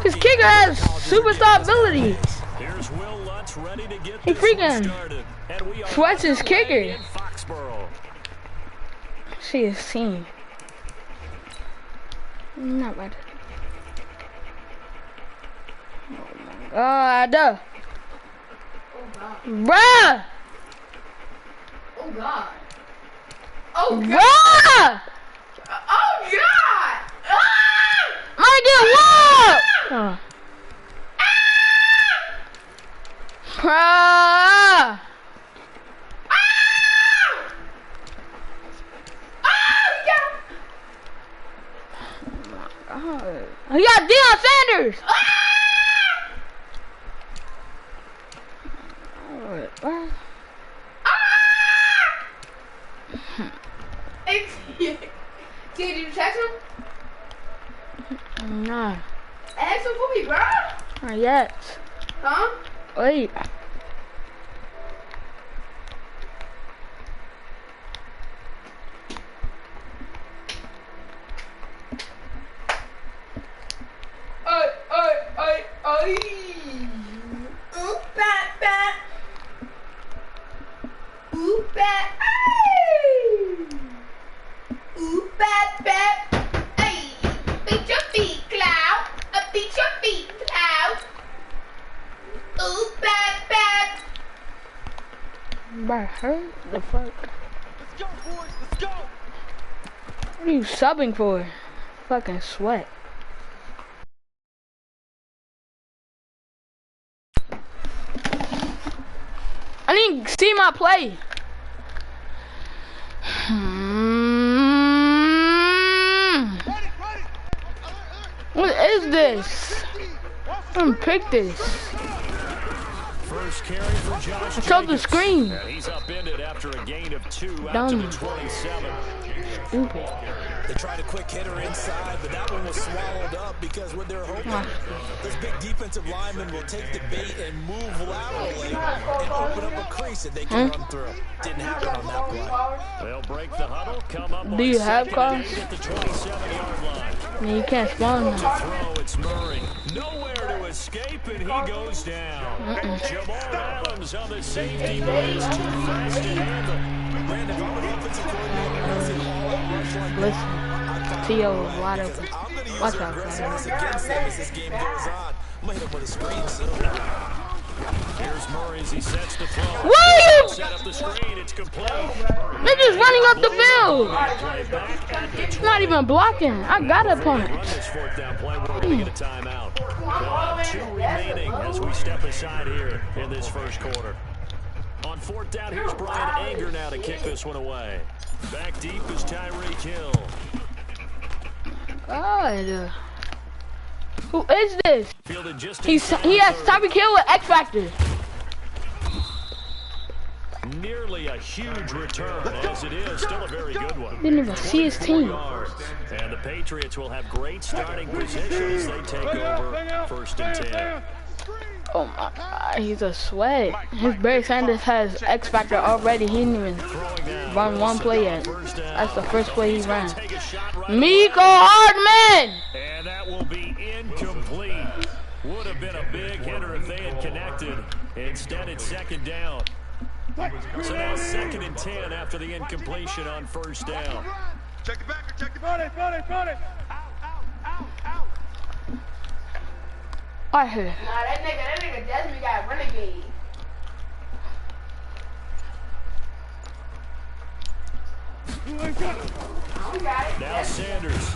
His kicker has superstar ability. He freaking sweats his kicker. See his team. Not bad. Oh my god. Bruh! Oh god. Oh god. Bruh! Oh god! I get what? Bruh! He got Deion Sanders! Did you text him? Nah. Ask him for me, bro. Not yet. Huh? Wait. Oop, bat, bat. Oop, bat, oop, bat, bat. Hey, beat your feet, Cloud. Beat your feet, Cloud. Oop, bat, bat. Bruh, hurt the fuck? Let's go, boys. Let's go. What are you subbing for? Fucking sweat. I didn't see my play. What is this? I didn't pick this. First carry for Josh. I told the screen. And he's upended after a gain of 2 out to the 27. Stupid. They tried a quick hitter inside, but that one was swallowed up because what they're hoping, this big defensive lineman will take the bait and move laterally and open up a crease that they can run through. Didn't happen on that play. They'll break the huddle, come up Do you on have second cars? and at the 27-yard line. No, you can't spawn To now. throw, it's Murray. Nowhere to escape, and he goes down. Jamal Adams on the safety, but he's too fast to handle. Brandon, if I'm an offensive coordinator, I see an all-out rush like Listen, T.O. is wide open. I'm going to use Watch some out, aggressiveness guys. against them as this game goes on. I'm going to hit him with a screen soon. Here's Murray as he sets the throw. Woo! Set up the screen, it's complete. They're just running up the field. Not even blocking. I got a punch. Run this fourth down play, we're going to get a timeout. 2 remaining as we step aside here in this first quarter. On fourth down, here's Brian Anger now to kick this one away. Back deep is Tyreek Hill. God. Who is this? Fielded just He has Tyreek Hill with X Factor. nearly a huge return, as it is still a very good one. Didn't even see his team. And the Patriots will have great starting position as they take over first and 10. Oh my god, he's a sweat. His Barry Sanders has X Factor already. He didn't even run one play yet. That's the first play he ran. Miko Hardman! And that will be incomplete. Would have been a big hitter if they had connected. Instead, it's second down. So now second and 10 after the incompletion on first down. Check the backer, check the body. I heard. Nah, that nigga Desmond got renegade. Now Sanders.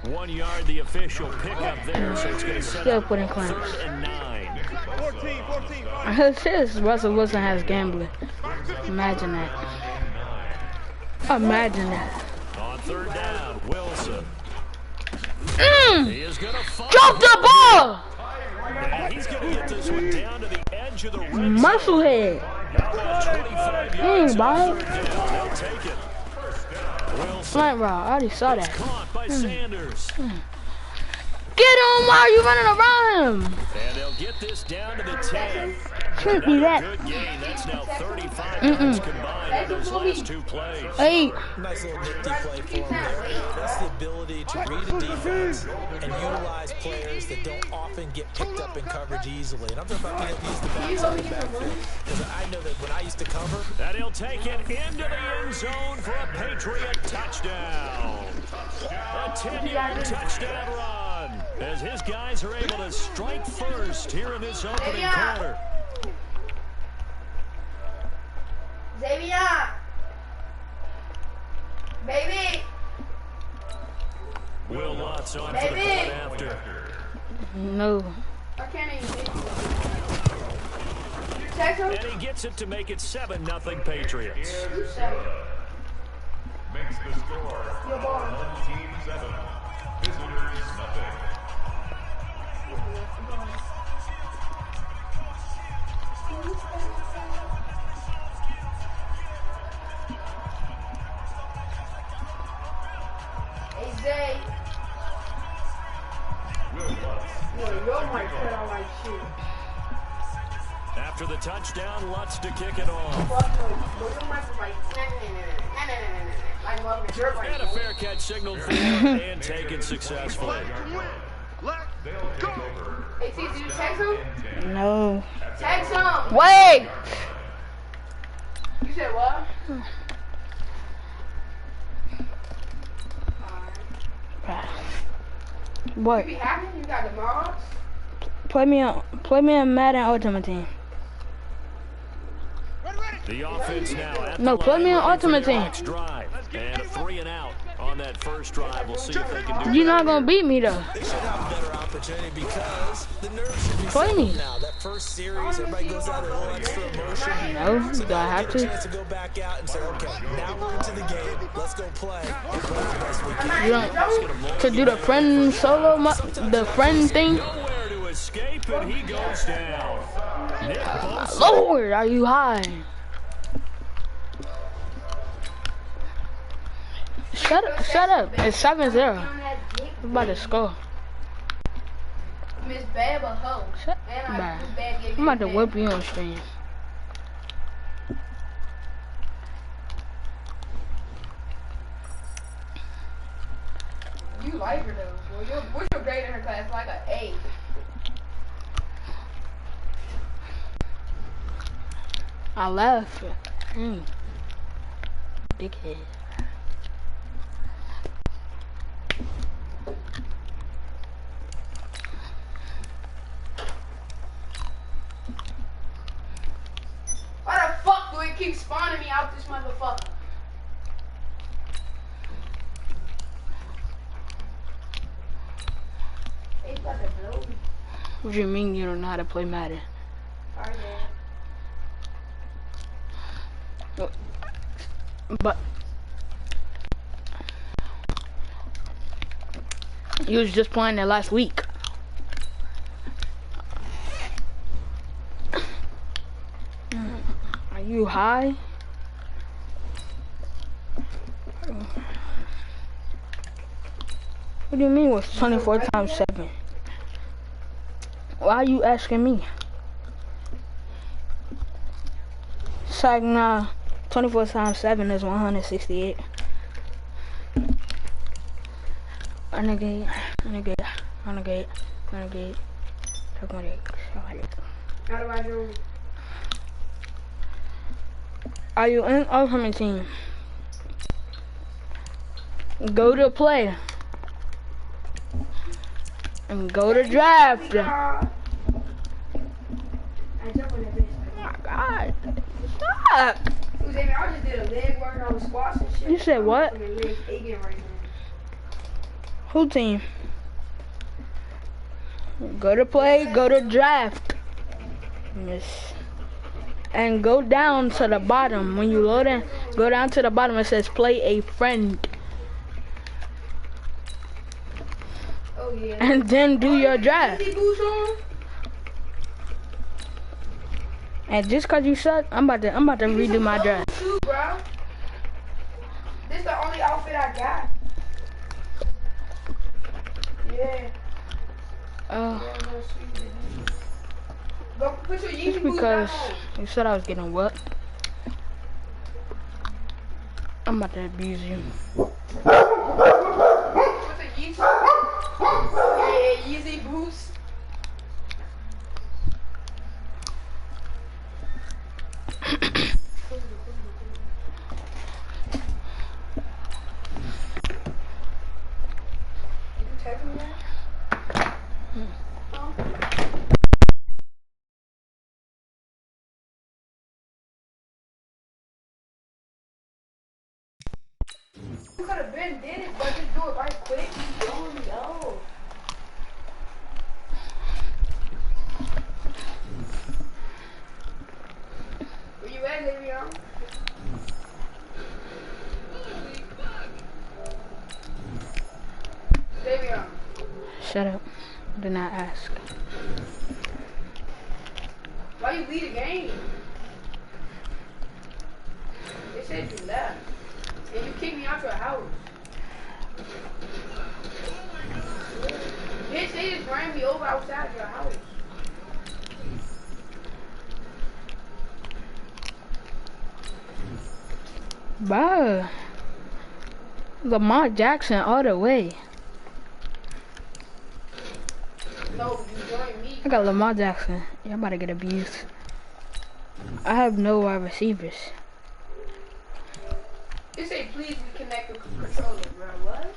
1 yard, the official pickup there, so it's going to set Still up putting clamps. 14. I heard this. Russell Wilson has gambling. Imagine that. Imagine that. On third down, Wilson. He is going to Drop the ball! And he's going to get this one down to the edge of the red zone. Musclehead. About 25 yards Bob. on third down. They'll take it. Wilson Slant route. I already saw that. caught by Sanders. Get him! Why are you running around him? And they'll get this down to the 10. Can't be that. Good game. That's now 35 yards combined in those last two plays. Hey. Nice little nifty play for him there. That's the ability to read a defense and utilize players that don't often get picked up in coverage easily. And I'm talking about being able to use the backside of the backfield. Because I know that when I used to cover. And he'll take it into the end zone for a Patriot touchdown. A 10-yard touchdown run as his guys are able to strike first here in this opening quarter. Xavier! Baby! Will Lutz on for the point after. No. I can't even hit you. You text him? And he gets it to make it 7-0 Patriots. You said it. Makes the score. Your ball. Team 7. Visitors nothing. Hey, Zay. Your mic cut out like shit. After the touchdown, Lutz to kick it off. Fuck no. Your mic was like, like a mother jerk right And a fair catch signaled for and taken successfully. They'll take over. Hey, T, did you text him? No. Text him. Wait. You said what? What? You be happy? You got the mobs? Play me on Madden Ultimate Team. The offense now at No, the play line me on looking for Ultimate their Team. next drive. And a 3-and-out on that first drive. We'll see if they can do You're that not gonna beat me though. They should have a better opportunity because the nerves should be Play settled me. now. That first series, everybody goes out a little extra emotion. No, So do I now have we get a to? chance to go back out and say, okay, now we're into the game. Let's go play. And play the best we can. You don't to do the friend solo, the friend thing. nowhere to escape, and he goes down. Nick Bosa. Lord, are you high? Shut up. It's 7-0. I'm about to score. Miss Bad but hoe. Shut And up. Miss Bad gave me I'm about to bad. whip you on stream. You like her though. Well, what's your grade in her class? Like an A. I left. Dickhead. Why the fuck do it keep spawning me out this motherfucker? It's about to blow me. What do you mean you don't know how to play Madden? Sorry, Dad. But you was just playing it last week. Are you high? What do you mean with 24 times 7? Why are you asking me? It's like, nah, 24 times 7 is 168. Renegade. How do I do? Are you in Ultimate Team? Go to play. And go to draft. I jump on that bitch. Oh my God. Stop. Xavier, I just did a leg work on the squats and shit. You said what? I'm fucking leg aching right now. Who team? Go to play, go to draft. Yes. And go down to the bottom. When you load in, go down to the bottom. It says play a friend. Oh yeah. And then do your draft. Easy boots on? And just cause you suck, I'm about to redo my draft. Shoes, bro. This the only outfit I got. Yeah. Oh. Go put your Just Yeezy boots because back on. you said I was getting what? I'm about to abuse you. Put the Yeezy. Yeah, Yeezy boots. Did you text me that? Huh? You could have been did it, but just do it right quick. You don't know. Where you at, Le'Veon? Le'Veon. Shut up. Do not ask. Why you leave the game? They said you left. And you kicked me out your house. Bitch, they just ran me over outside your house. Bruh. Lamar Jackson all the way. No, you joined me. I got Lamar Jackson. Y'all about to get abused. I have no wide receivers. It say please reconnect the controller, bro. What?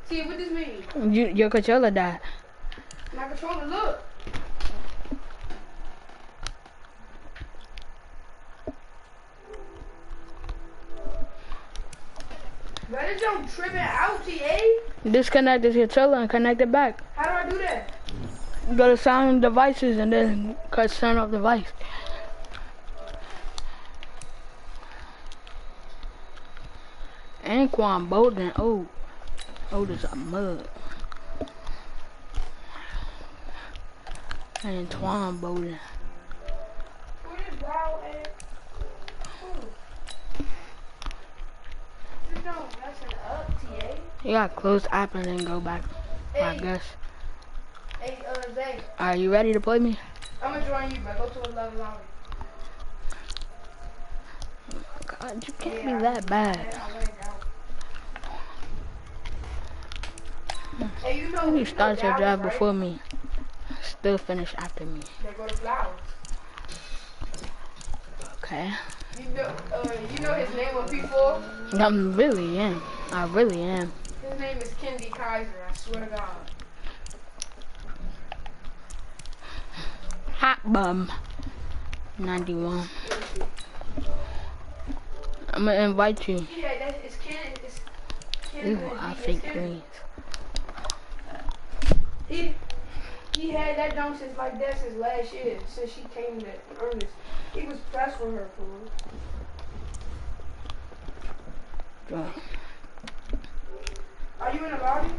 See, what this mean? Your controller died. My controller, look. Better don't tripping out, TA. Disconnect this controller and connect it back. How do I do that? Go to sound devices and then turn off device. Anquan Bolden, old as a mug. Antoine Bolden. Where is Brown at? You don't messing up, TA. You gotta close the app and then go back, I Hey. guess. Hey, Zay. Are you ready to play me? I'm gonna join you, but go to 11 hours. God, you can't be that bad. I went out. Hey, you know You start your Dallas, drive right? before me. Still finish after me. They go to Flowers. Okay. You know his name on P4? I really am. His name is Kendi Kaiser, I swear to God. Hot bum. 91. I'm gonna invite you. Yeah, it's Kendi. Ew, I think greens. He had that dunk since like that since last year, since she came to Ernest. He was pressed with her for real. Are you in the lobby?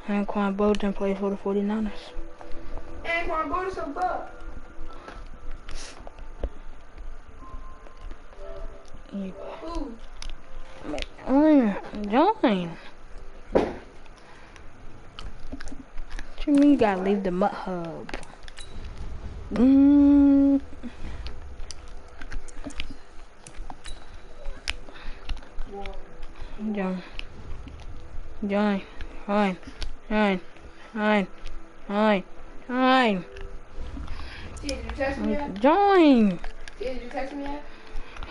Anquan Bolden plays for the 49ers. Anquan, go to some buck. You Who? join. What you mean you gotta leave the Mutt Hub? Join. Join. Did you text me yet? Join. Did you text me yet?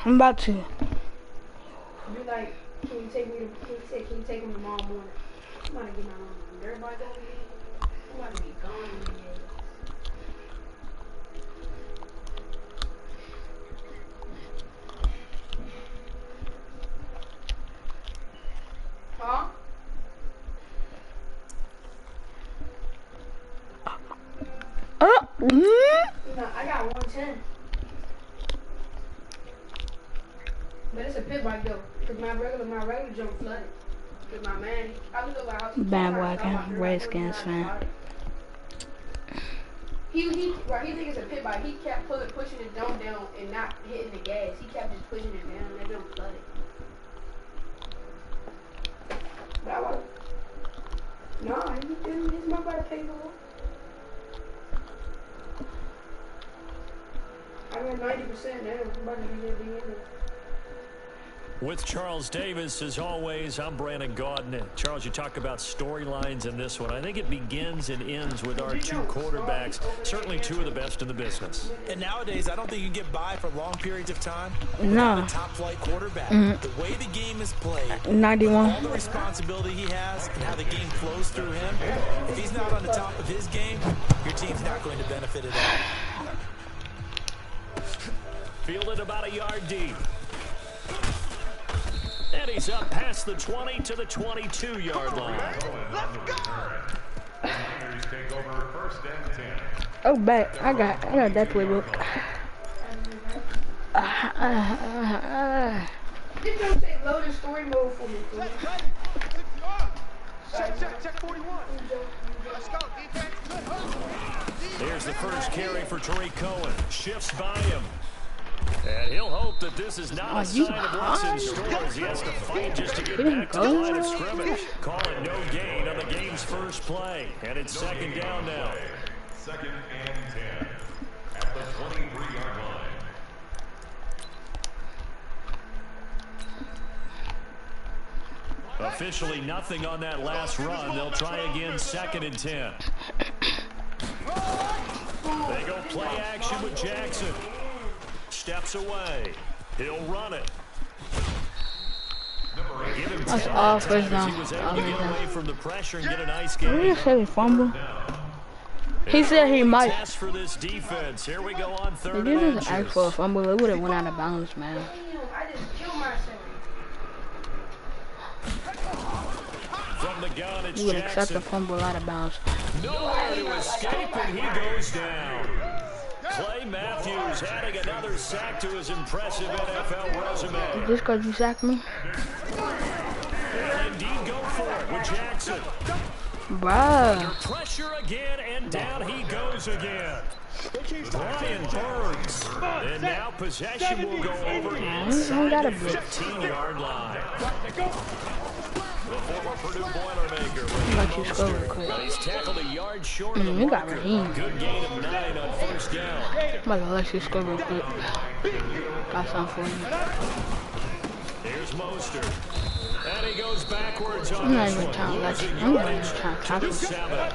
I'm about to. You like, can you take him tomorrow morning? I'm about to get my own. Everybody go here. I'm about to be gone in here. Huh? No, I got 110. But it's a pit bike though, cause my regular jump flooded. Cause my man, I was over how Bandwagon, Redskins fan. He think it's a pit bike. He kept pushing his dome down and not hitting the gas. He kept just pushing it down and that jump flooded. But I was, nah, his mom gotta pay for it. I'm at 90% now. I'm about to be there. With Charles Davis, as always, I'm Brandon Gaudin. Charles, you talk about storylines in this one. I think it begins and ends with our two quarterbacks, certainly two of the best in the business. And nowadays, I don't think you can get by for long periods of time No. without a top-flight quarterback. The way the game is played, 91. all the responsibility he has, and how the game flows through him, if he's not on the top of his game, your team's not going to benefit at all. Fielded about a yard deep. And he's up past the 20 to the 22-yard line. Take over first and 10. Oh, back. I got that playbook. Just don't say loaded story mode for me, please. Check 41. Let's go, defense. Here's the first carry for Tariq Cohen. Shifts by him. And he'll hope that this is not a sign of what's in store as he has to fight just to get back to the line of scrimmage. Calling no gain on the game's first play. And it's second down now. Second and 10 at the 23-yard line. Officially nothing on that last run. They'll try again second and 10. They go play action with Jackson. Steps away. He'll run it. Give him That's 10 all times first down. he was able to get away from the pressure and get a nice Did he game. just say fumble? He said he might. Test for this defense. Here we go on If third he and just asked for a fumble, it would have went out of bounds, man. I just killed myself. From the gun, it's You would accept a Jackson. fumble out of bounds. Nowhere to escape, and he goes down. Clay Matthews adding another sack to his impressive NFL resume. Just because you sacked me? And indeed go for it with Jackson. Bruh. Pressure again, and down he goes again. Brian Burns. And now possession will go over inside got a the blitz. 15-yard line. The former Purdue Boilermaker. Let you score real quick. But he's tackled a yard short of the You got marker. Raheem. Good gain of 9 on first down. I'm about to let you score real quick. Got something for you. Here's Mostert. And he goes backwards on I'm not this even one. trying to let you. Losing I'm not even yardage trying to to tackle the you. 7.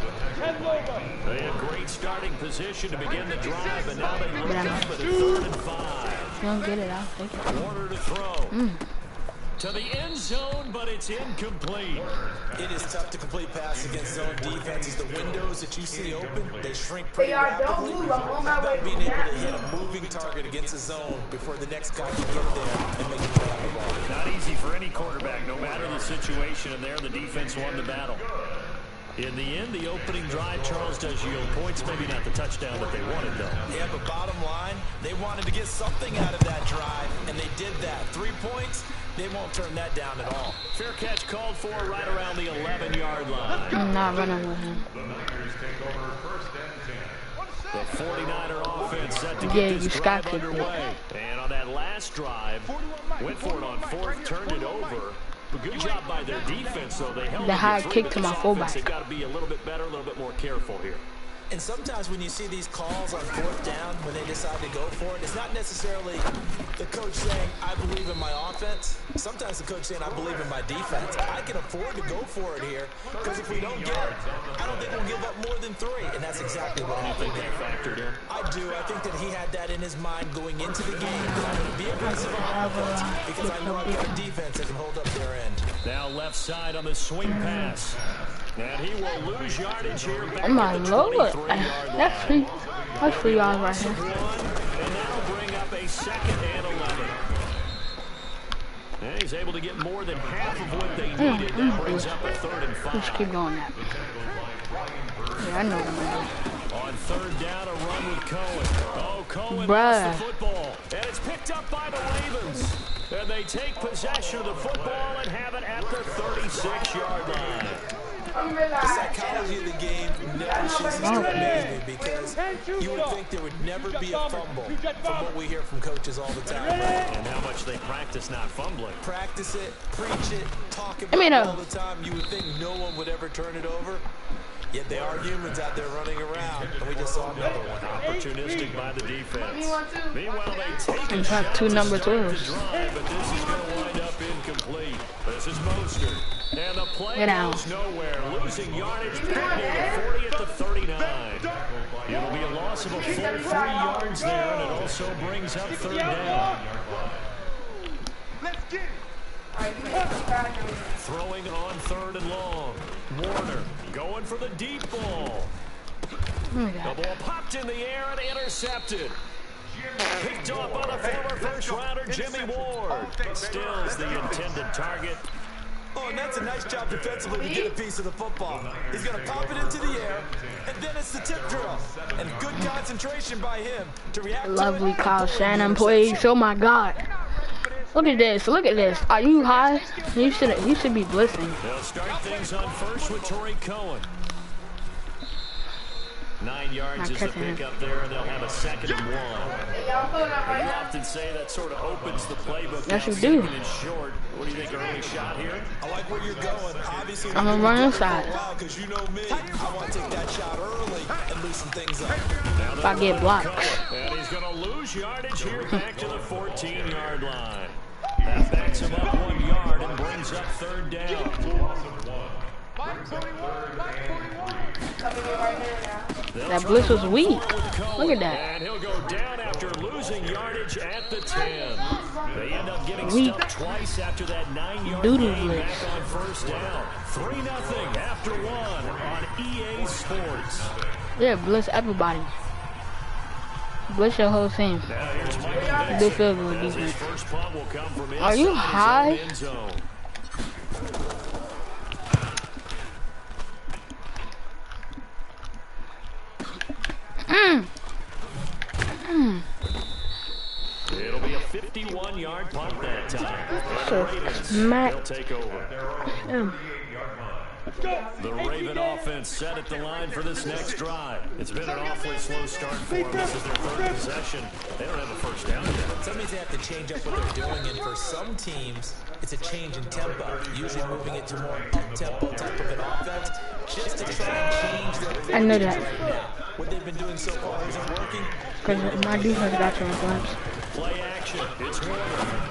They have great starting position to begin the drive, and now they look But I'm- up at a 3rd and 5. If you don't get it, I'll take it. Warner to throw. To the end zone, but it's incomplete. It is tough to complete pass against zone defenses. The windows that you see open, they shrink pretty Hey, y'all, don't rapidly. move. I'm on my How way about being from able to that. hit a moving target against a zone before the next guy can get there and make the play on the ball? Not easy for any quarterback, no matter the situation, and there the defense won the battle. In the end, the opening drive, Charles, does yield points. Maybe not the touchdown that they wanted, though. Yeah, but bottom line, they wanted to get something out of that drive, and they did that. 3 points, they won't turn that down at all. Fair catch called for right around the 11-yard line. I'm not running with him. The Niners take over first and 10. The 49er offense set to get Yeah, this you drive stopped it. underway. And on that last drive, went for it on 4th, turned it over. A good job by their defense, though. They held The it high to kick 3, to but my this fullback. offense, they've got to be a little bit better, a little bit more careful here. And sometimes when you see these calls on 4th down, when they decide to go for it, it's not necessarily the coach saying, I believe in my offense. Sometimes the coach saying, I believe in my defense. I can afford to go for it here, because if we don't get it, I don't think we'll give up more than 3. And that's exactly what happened there. Factored in. I do. I think that he had that in his mind going into the game. I'm going to be aggressive on offense because I know I've got a defense that can hold up their end. Now left side on the swing pass. And he will lose yardage here back Oh my at the lord. 23-yard That's line. That's 3 yards right here. And now bring up a 2nd and 11. And he's able to get more than half of what they needed. That brings up a 3rd and 5. Just keep going that. Yeah, I know what I'm gonna On 3rd down, a run with Cohen. Oh, Cohen Bruh. lost the football. And it's picked up by the Ravens. And they take possession of the football and have it at the 36-yard line. The psychology of the game never ceases to amaze me because you would think there would never be a fumble from what we hear from coaches all the time. And how much they practice not fumbling. Practice it, preach it, talk I mean, about it all the time. You would think no one would ever turn it over. Yet they are humans out there running around, and we just saw another one. Opportunistic by the defense. Meanwhile, they take In a fact, shot two to number start the 12s. drive, but this is going to wind up incomplete. This is Mostert. And the play Get out. goes nowhere, losing yardage near the 40 at the 39. It'll be a loss of a full 3 yards there, and it also brings up third down. Let's get it. Throwing on third and long. Warner going for the deep ball. The ball popped in the air and intercepted. Picked off by the former first-rounder Jimmy Ward. Stills the intended target. Oh, and that's a nice job defensively to get a piece of the football. He's going to pop it into the air, and then it's the tip drill. And good concentration by him to react Lovely to it. Kyle Shannon plays. Oh my God. Look at this. Look at this. Are you high? You should be blitzing. They'll start things on first with Torrey Cohen. 9 yards is the pickup there, and they'll have a 2nd and 1. You often say that sort of opens the playbook. Yes, you Second do. and short. What do you think, early shot here? I like where you're going. Obviously, I'm gonna run inside. because you know me. I want to take that shot early and loosen things up. If I get blocked. And he's going to lose yardage here back to the 14-yard line. That backs him up 1 yard and brings up third down. 541. That blitz was weak. Look at that. And he'll go down after losing yardage at the 10. They end up getting Weak. stuffed twice after that 9-yard Doo-doo gain blitz. back on first down. 3-0 after 1 on EA Sports. Yeah, blitz everybody. Blitz your whole team. Now here's Michael Good field goal As his defense. first punt will come from Are you inside his high? own end zone. It'll be a 51-yard punt that time. So, smack. They'll take over. The Raven offense set at the line for this next drive. It's been an awfully slow start for them. This is their third possession. They don't have a first down yet. Some means they have to change up what they're doing, and for some teams, it's a change in tempo, usually moving it to more up-tempo type of an offense, just to try and change their I know that. What they've been doing so far isn't working. Because my defense got you in front. Play action. It's Warner.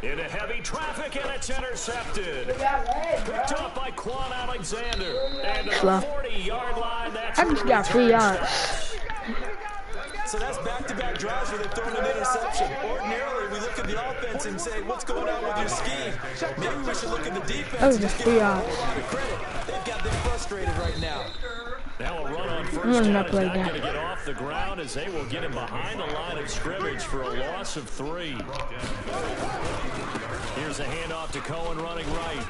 Into heavy traffic, and it's intercepted. Picked up by Quan Alexander. And to the Slow. 40-yard line, that's I just got 3 yards. So that's back-to-back drives where they've thrown an interception. Ordinarily, we look at the offense and say, what's going on with your scheme? Maybe we should look at the defense Oh, and just just give 3 them a yards. whole lot of credit. They've got them frustrated right now. Now a run on first gonna down not is play not that. going to get off the ground as they will get him behind the line of scrimmage for a loss of 3. Here's a handoff to Cohen running right.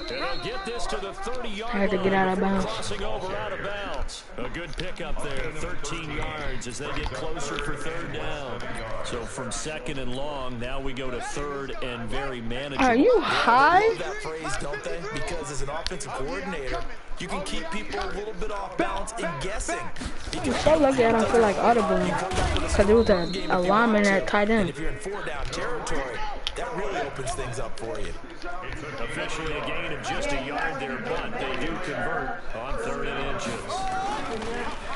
And they'll get this to the 30-yard I had to get out of line before bounds. crossing over out of bounds. A good pickup there, 13 yards as they get closer for third down. So from 2nd and long, now we go to 3rd and very manageable. Are you They high? love that phrase, don't they? Because as an offensive coordinator, you can keep people a little bit off balance and guessing. You so lucky I don't feel like audible. Because it was a lineman at tight And end. if you're in 4-down territory, that really opens things up for you. Officially a gain of just a yard there, but they do convert on 3rd and inches.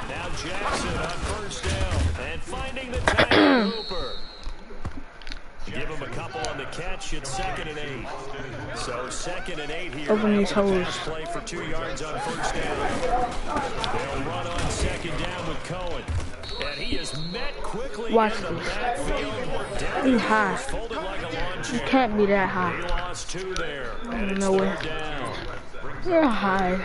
Now Jackson on first down and finding the tackle Hooper. Give him a couple on the catch. It's 2nd and 8. So 2nd and 8 here. Open these holes. Pass play for 2 yards on first down. They'll run on 2nd down with Cohen. And he is met quickly Watch in the this. backfield. Down You he high. goes, folded like a lawn You chair. can't be that He high. lost 2 there. And it's No way. 3rd down. You're high.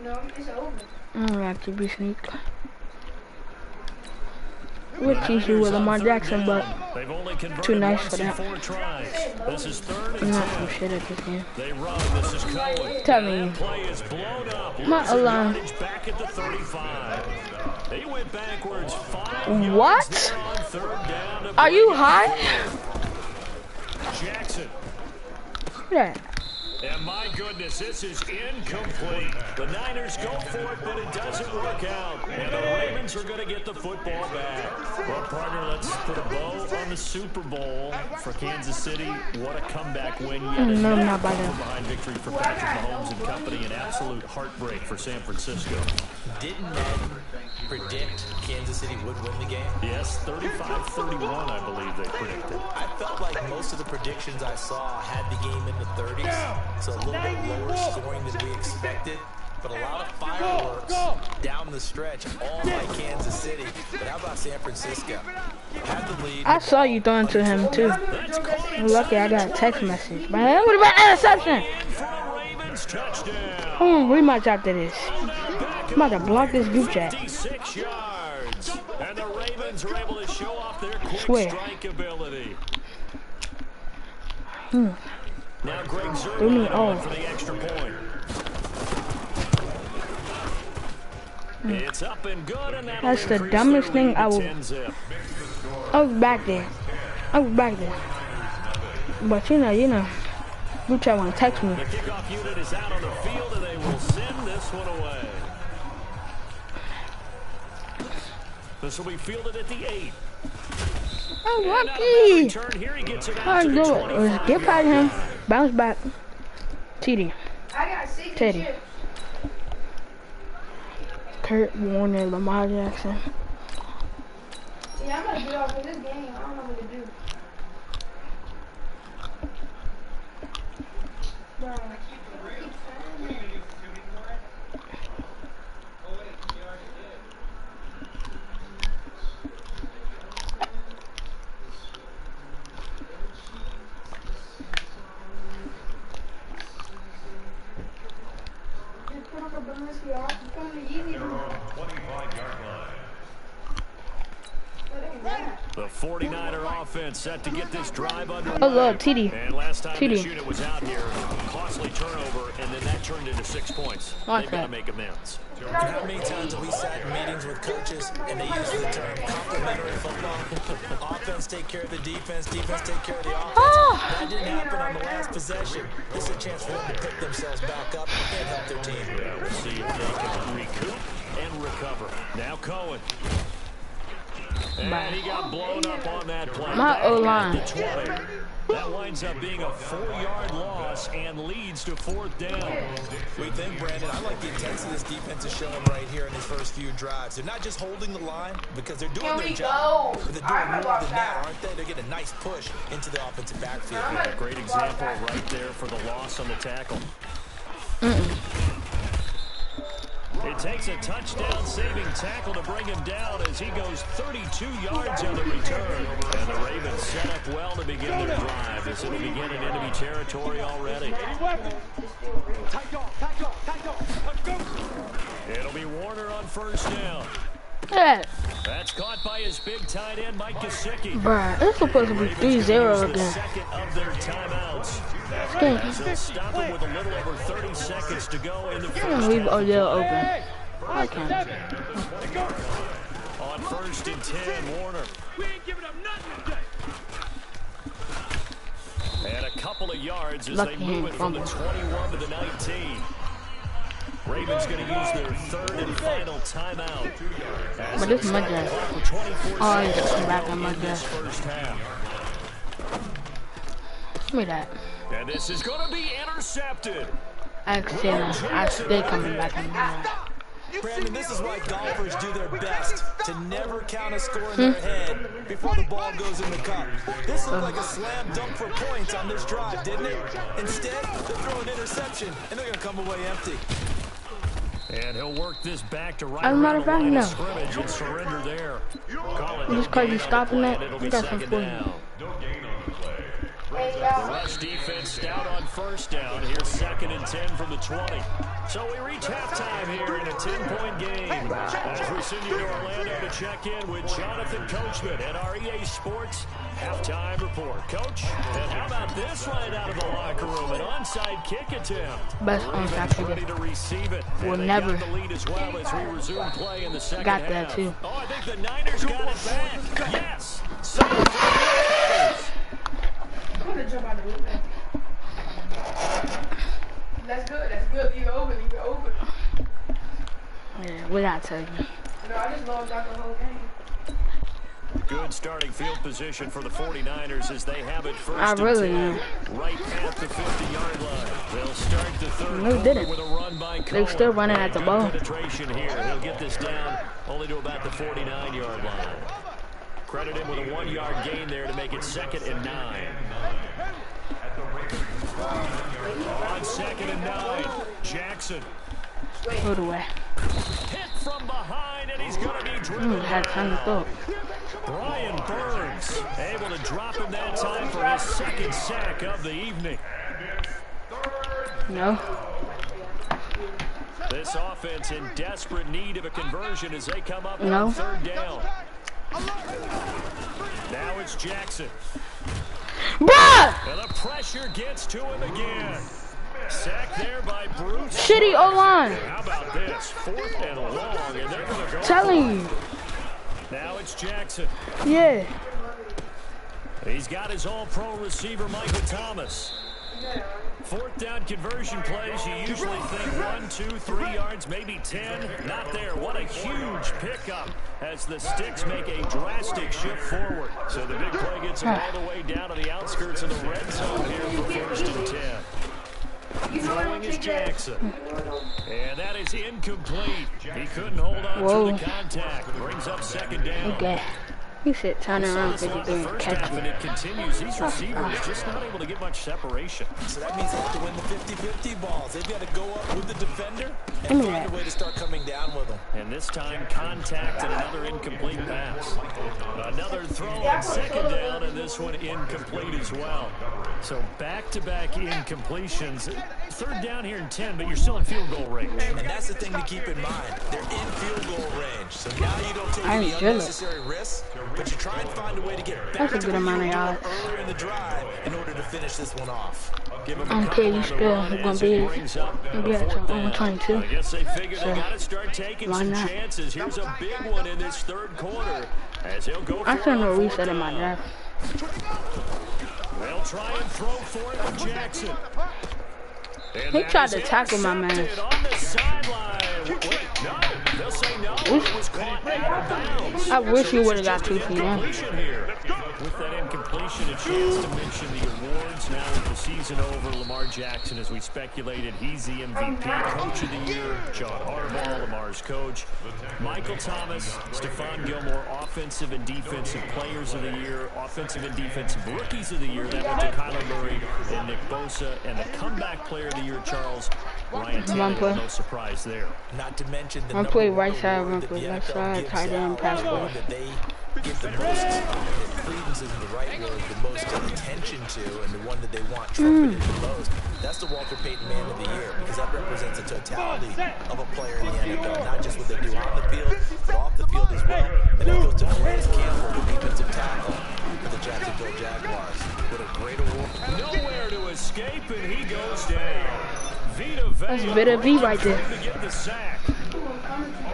No, it's over. I'm gonna have to be sneak. We'll teach you with Lamar Jackson, but They've only converted too nice once for in that. 4 tries. This is 3rd I'm and not 10. some shit at this game. They run. This is Cohen. Telling you. That play is blown up. My Losing alarm. yardage back at the 35. They went backwards 5 What? yards there on 3rd down to Are you bring it high? Jackson. Look at that. And my goodness, this is incomplete. The Niners go for it, but it doesn't work out. And the Ravens are going to get the football back. Well, partner, let's put a bow on the Super Bowl for Kansas City. What a comeback win yet another behind victory for Patrick Mahomes and company. An absolute heartbreak for San Francisco. Didn't Madden predict Kansas City would win the game? Yes, 35-31, I believe they predicted. I felt like most of the predictions I saw had the game in the 30s. So a little bit lower scoring than we expected, but a lot of fireworks down the stretch, all by Kansas City. But how about San Francisco? Had the lead. I saw you throwing to him too. I'm lucky I got a text message. Man, what about interception? I'm gonna rematch after this. I'm about to block this group chat. 56 yards. And the Ravens are able to show off their quick strike ability. Now Greg Zerman for the extra point. It's up and good, and that's the dumbest thing I was back there. But you know, group chat wanna text me. The kickoff unit is out on the field, and they will send this one away. This will be fielded at the 8. I'm lucky. Get by him. Bounce back. TD. Teddy. Kurt Warner, Lamar Jackson. Yeah, I'm gonna get off of this game. I don't know what to do. Bro. The 49er offense set to get this drive underway. Oh, look, TD. And last time this unit was out here, costly turnover, and then that turned into 6 points. They've got to make amends. How many times have we sat in meetings with coaches and they use the term complementary football? Offense take care of the defense, defense take care of the offense. That didn't happen on the last possession. This is a chance for them to pick themselves back up and help their team. Yeah, we'll see if they can recoup and recover. Now Cohen. And he got blown up on that play. My O-line. That winds up being a 4-yard loss and leads to 4th down. We think, Brandon, I like the intensity this defense is showing right here in these first few drives. They're not just holding the line because they're doing their job, but they're doing more than that, aren't they? They're getting a nice push into the offensive backfield. Yeah, great example right there for the loss on the tackle. It takes a touchdown-saving tackle to bring him down as he goes 32 yards on the return. And the Ravens set up well to begin their drive as it'll begin in enemy territory already. It'll be Warner on first down. Yeah. That's caught by his big tight end, Mike Gesicki. Bruh, it's supposed to be 3-0 again. Second of their timeouts. They'll stop him with a little over 30 seconds to go in the first. Leave Odell open. I can't. On 1st and 10, Warner. We ain't giving up nothing today. And a couple of yards as Lucky they move it from the 21 to the 19. Ravens going to use their 3rd and final timeout. But this is my guess. Oh, he's just back on my guess. First half. Give me that. And this is going to be intercepted. I stay coming back on my Brandon, this is why golfers do their best to never count a score in their head before the ball goes in the cup. This looked like a slam dunk for points on this drive, didn't it? Instead, they throw an interception, and they're going to come away empty. And he'll work this back to right As a matter around of the line fact, of no. scrimmage and surrender there. Call it Just because he's stopping that, it'll he be got some second footage. down. No gain on the play. The rush defense stout on first down. Here's 2nd and 10 from the 20. So we reach halftime here in a 10-point game. As we send you to Orlando to check in with Jonathan Coachman at our EA Sports Halftime Report. Coach, and how about this right out of the locker room? An onside kick attempt. Best onside Ready kick. to receive it. We'll And they never got the lead as well as we resume play in the second got half. that too. Oh, I think the Niners got it back. Yes. Save it for the Niners. I'm gonna jump out the window. What I tell you? No, I just logged out the whole game. Good starting field position for the 49ers as they have it first I really and 10, am. right at the 50-yard line. They'll start the third No, they quarter didn't. with a run by Cohen. They're still running at the Good ball. penetration here. He'll get this down only to about the 49-yard line. Credit him with a 1-yard gain there to make it 2nd and 9. On 2nd and 9, Jackson. Put away. Hit from behind, and he's going to be driven. Had time to throw. Brian Burns able to drop him that time for his 2nd sack of the evening. No. This offense in desperate need of a conversion as they come up No. on 3rd down. Now it's Jackson. Bruh! And the pressure gets to him again. Sack there by Bruce. Shitty O-line. How about this? 4th and long, and they're going to go. Telling you. Now it's Jackson. Yeah. He's got his all-pro receiver, Michael Thomas. 4th down conversion plays, you usually think 1, 2, 3 yards, maybe 10. Not there. What a huge pickup as the Sticks make a drastic shift forward. So the big play gets them all the way down to the outskirts of the red zone here for 1st and 10. Throwing is Jackson. And that is incomplete. He couldn't hold on through the contact. Brings up 2nd down. Okay. You said turn around 53 and catch And me. it continues. These receivers just not able to get much separation. So that means they have to win the 50-50 balls. They've got to go up with the defender Give and me find that. a way to start coming down with them. And this time, contact and another incomplete pass. Another throw on 2nd down, and this one incomplete as well. So back-to-back incompletions. 3rd down here in 10, but you're still in field goal range. And that's the thing to keep in mind. They're in field goal range. So now you don't take I any ain't jealous. unnecessary risks, but you try and find a way to get back That's a to good where amount you of were yards. earlier in the drive in order to finish this one off. Give him a I'm couple okay, on we the still run gonna as be it brings up maybe a at 4th down. 22. I guess they figured So, they got to start taking why some not? chances. Here's a big one in this 3rd quarter as he'll go for I shouldn't have it on reset 4th in my down. draft. They'll try and throw for it with Jackson. And He that tried is to tackle my man. intercepted on the sideline. Wait, no. They'll say no. It was caught out of bounds. I wish he So would have this got is 2 just feet an in. incompletion here. With that incompletion, a chance to mention the awards. Now with the season over, Lamar Jackson, as we speculated, he's the MVP, Coach of the Year. John Harbaugh, Lamar's coach. Michael Thomas, Stephon Gilmore, Offensive and Defensive Players of the Year, Offensive and Defensive Rookies of the Year. That went to Kyler Murray and Nick Bosa. And the Comeback Player of the Year, Charles Ryan One play. Tannehill. No surprise there. Not to mention the One number play one right side, award one that play the left NFL side, gives tight end, out, pass the one play. that they give the most, credence isn't the right word, the most attention to, and the one that they want trumpeted the most. That's the Walter Payton Man of the Year, because that represents the totality of a player in the NFL, not just what they do on the field, but off the field as well. And it goes to Clarence Campbell, the defensive tackle for the Jacksonville Jaguars. What a great award. Nowhere to escape, and he goes down. Vita That's Vita V right there. to get the sack.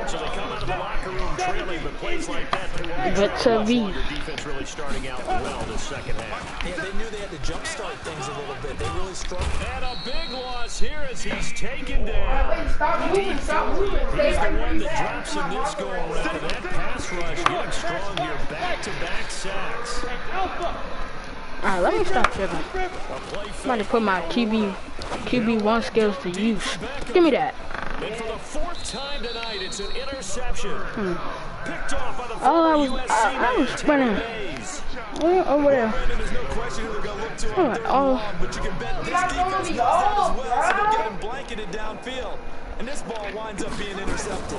So they come out of the locker room trailing, but plays like that, they won't be Vita V. The defense really starting out well this 2nd half. Yeah, they knew they had to jumpstart things a little bit. They really struggled. And a big loss here as he's taken down. Stop moving, stop moving. Stay He's the right where one you that at. drops him this go around. And that pass rush getting strong here. Back-to-back sacks. Alright, let me stop tripping. A play I'm about to put my QB1 skills to use. Give me that. And for the 4th time tonight, it's an interception. Picked off by the Oh, former USC I was man, sprinting. Terry Hayes. Over there. Brandon, there's no question who they're going to look to on Alright, 3rd and oh. long, but you can bet this defense knows that as well, so they're getting blanketed downfield. And this ball winds up being intercepted.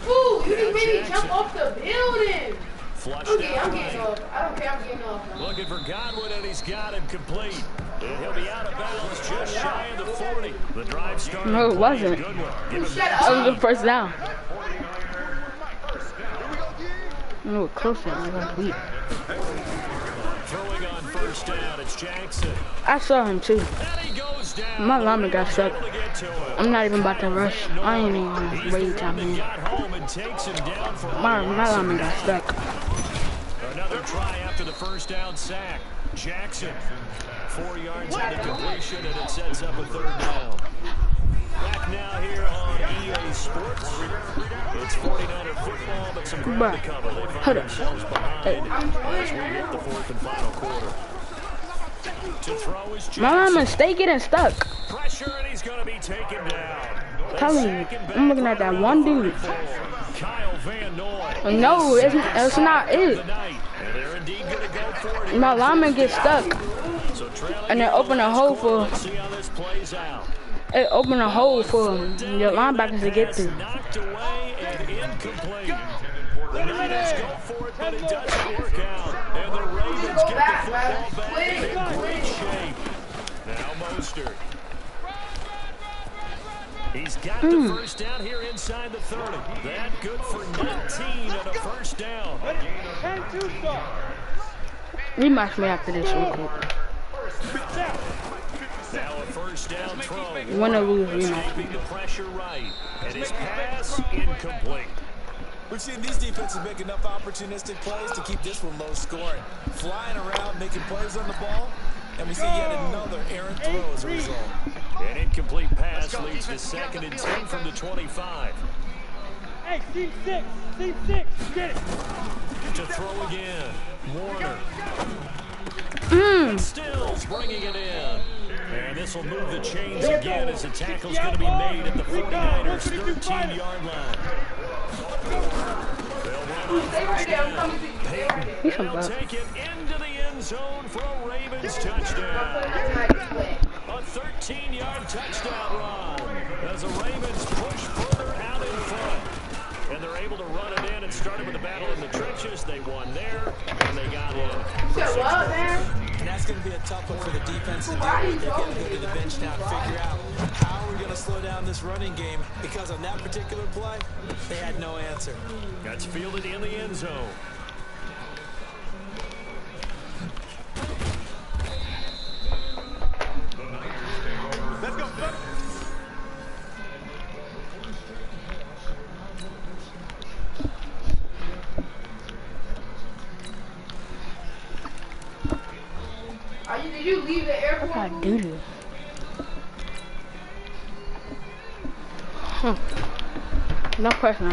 Ooh, you didn't really jump off the building. Flushed Okay, out I'm getting right. off. I don't care, I'm getting off. Looking for Godwin, and he's got him complete. And he'll be out of bounds just shy of the 40. The drive started. No, it wasn't. Good one. Give him That was the first down. No, we're closer. I'm going to tweet. throwing on 1st down. It's Jackson. I saw him too. And he goes down. My lineman got stuck. Able to get to him. I'm not even about to rush. I ain't even going He's to the wait one time that in. got home and takes him down for My lineman got stuck. another try after the 1st down sack. Jackson, 4 yards on the completion, and it sets up a 3rd down. Back now here on EA Sports. It's 49er football, but some ground to cover. They find themselves behind as we hit the fourth and final quarter. To throw is My mistake getting stuck. pressure, and he's going to be taken down. Telling you, I'm looking at that one dude. Kyle Van Noy. No, it's not it. And they're indeed going to go for it. My lineman gets stuck, So and they open a hole for. let's see how this plays out. It open a hole for your linebackers to get through. Knocked away and incomplete. The Niners go for it, but it doesn't work out. And the Ravens get the football back in great shape. Now Mostert. He's got the first down here inside the 30. That good for 19 and a first down. Rematch me after this real quick. Now a first down throw. Win or lose, rematch. Keeping the pressure right. And his pass incomplete. We've seen these defenses make enough opportunistic plays to keep this one low scoring. Flying around, making plays on the ball, and we see yet another errant throw as a result. An incomplete pass leads to 2nd and 10 from the 25. Hey, team six, get it. To throw again. Warner. Stills bringing it in. And this will move the chains again as the tackle's going to be made at the 49ers 13-yard line. They'll take it into the end zone for a Ravens touchdown. A 13-yard touchdown run as the Ravens push further out in front. And they're able to run it in and started with the battle in the trenches. They won there, and they got in. And that's going to be a tough one for the defense to do. They're going to go to the bench now to figure out how we're going to slow down this running game, because on that particular play, they had no answer. That's fielded in the end zone. Let's go. Did you leave the airport? What did I do to you? No question.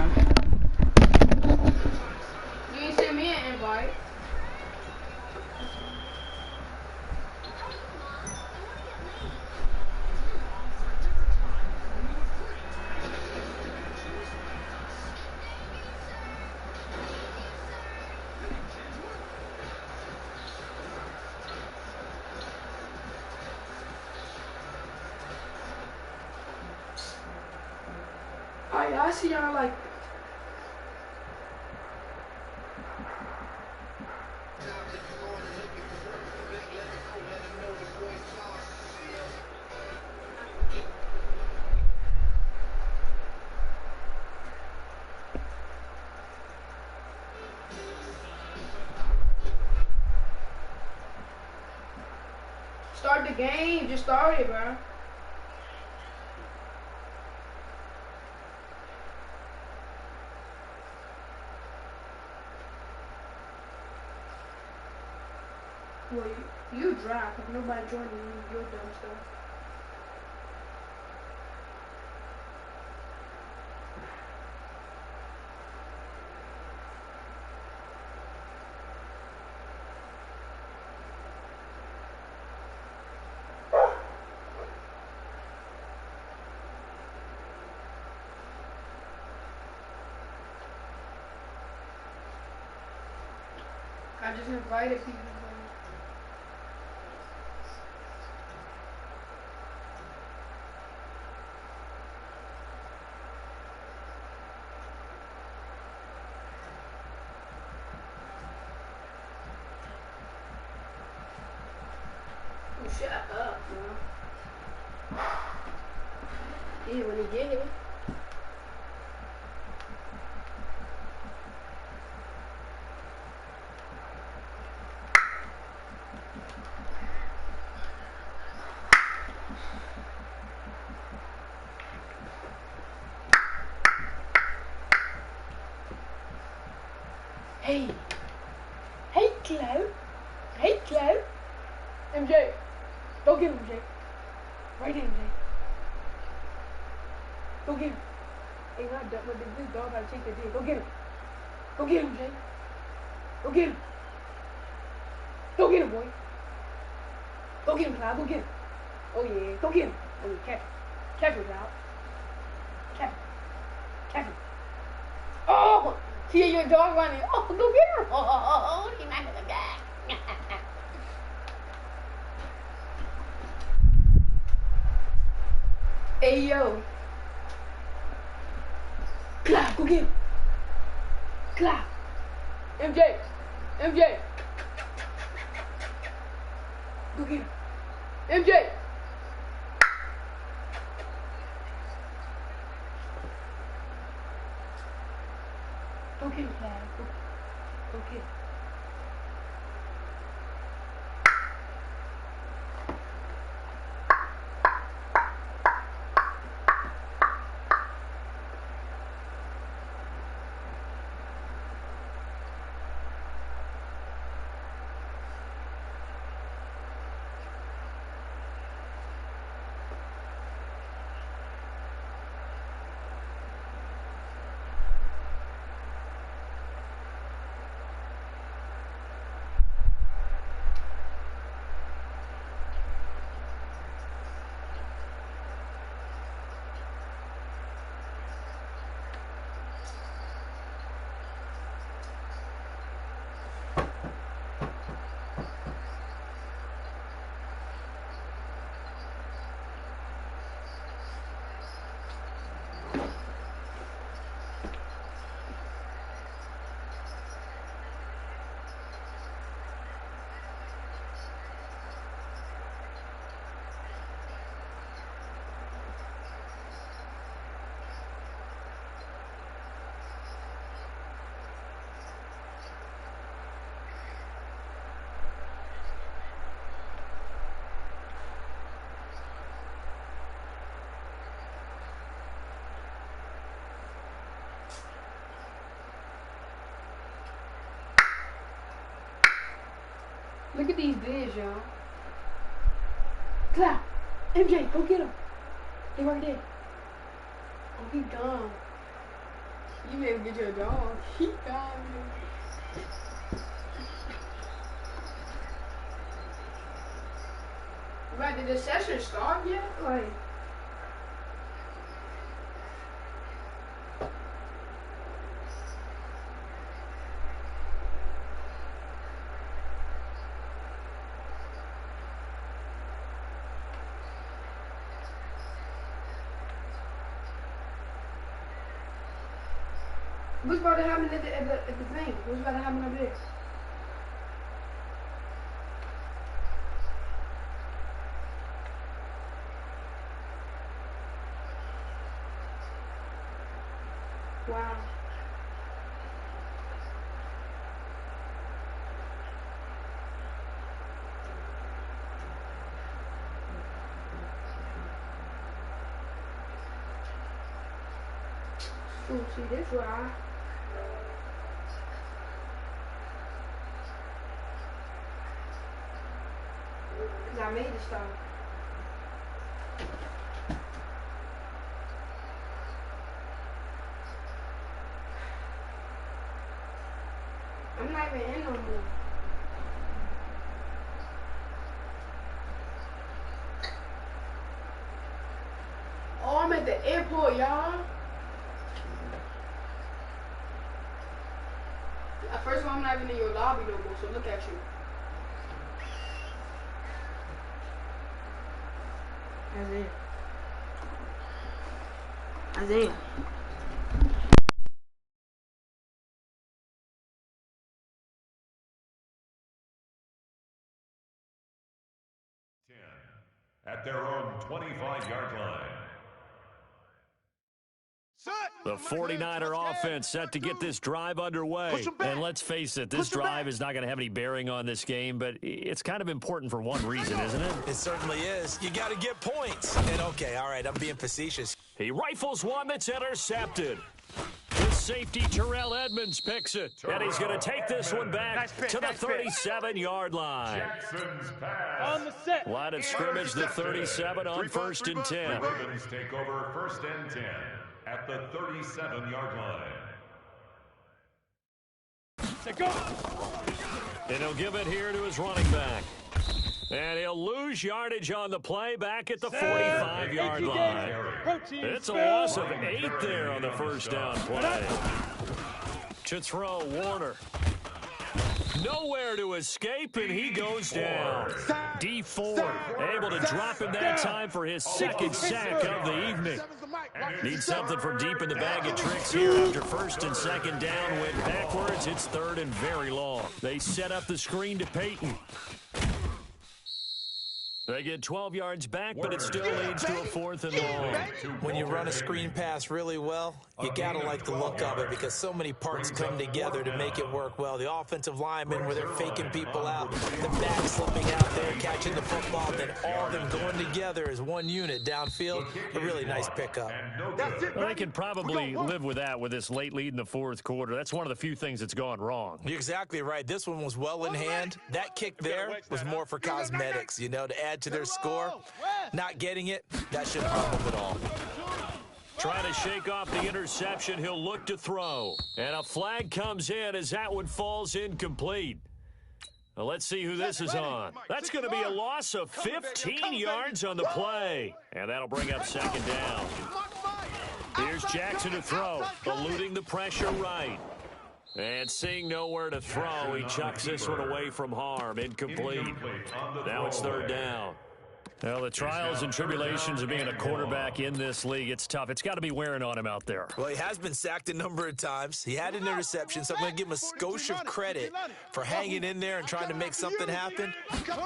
You ain't send me an invite. I see y'all like. Start the game. Just start it, bro. Well, you drive, if nobody joining you, you're dumb stuff. I just invited people. Shut up, man. Yeah, when he get here. Hey. Hey, Cloud. Hey, Cloud. MJ. Go get him, Jay. Right in, Jay. Go get him. Hey, not dumb, but this dog gotta take the dick. Go get him. Go get him, Jay. Go get him. Go get him, boy. Go get him, Cloud. Go get him. Oh, yeah. Go get him. Oh, yeah. Catch him. Catch him, Cloud. Catch him. Catch him. Oh! See your dog running. Oh, go get her. Oh, she's not gonna die. Hey, yo. Cloud, go get him. Cloud. MJ. MJ. Go get him. MJ. Go get him, Cloud. Go get him. Look at these bids, y'all. Cloud. MJ, go get him. They right there. Oh, he gone. You better get your dog. He gone, man. Right, did the session start yet? Like... What's about to happen at the thing? What's about to happen up there? Wow. Oh, see this right. I made the stuff. I'm not even in no mood. Oh, I'm at the airport, y'all. First of all, I'm not even in your lobby no more, so look at you. Isaiah. 10 at their own 25-yard line. The 49er offense set to get this drive underway. And let's face it, this drive is not going to have any bearing on this game, but it's kind of important for one reason, isn't it? It certainly is. You got to get points. And okay, all right, I'm being facetious. He rifles one that's intercepted. The safety, Terrell Edmonds, picks it. And he's going to take this one back to the 37-yard line. Jackson's pass. On the set. Line of scrimmage, the 37 on 1st and 10. The Ravens take over 1st and 10. at the 37-yard line. And he'll give it here to his running back. And he'll lose yardage on the play back at the 45-yard line. It's a loss of 8 there on the first down play. To throw, Warner. Nowhere to escape, and he goes down. D Ford able to drop him that time for his second sack of the evening. Needs something from deep in the bag of tricks here after first and second down went backwards. It's third and very long. They set up the screen to Peyton. They get 12 yards back, but it still leads to a 4th and long. When you run a screen pass really well, you got to like the look of it because so many parts come together to make it work well. The offensive linemen, where they're faking people out, the back slipping out there, catching the football, then all of them going together as one unit downfield. A really nice pickup. Well, they can probably live with that with this late lead in the 4th quarter. That's one of the few things that's gone wrong. You're exactly right. This one was well in hand. That kick there was more for cosmetics, you know, to add to their score. Not getting it, that shouldn't harm them at all. Trying to shake off the interception, he'll look to throw. And a flag comes in as that one falls incomplete. Well, let's see who this is on. That's going to be a loss of 15 yards on the play. And that'll bring up second down. Here's Jackson to throw, eluding the pressure right. And seeing nowhere to throw, he chucks this one away from harm. Incomplete. Now it's third down. Well, the trials and tribulations of being a quarterback in this league, it's tough. It's got to be wearing on him out there. Well, he has been sacked a number of times. He had an interception, so I'm going to give him a skosh of credit for hanging in there and trying to make something happen,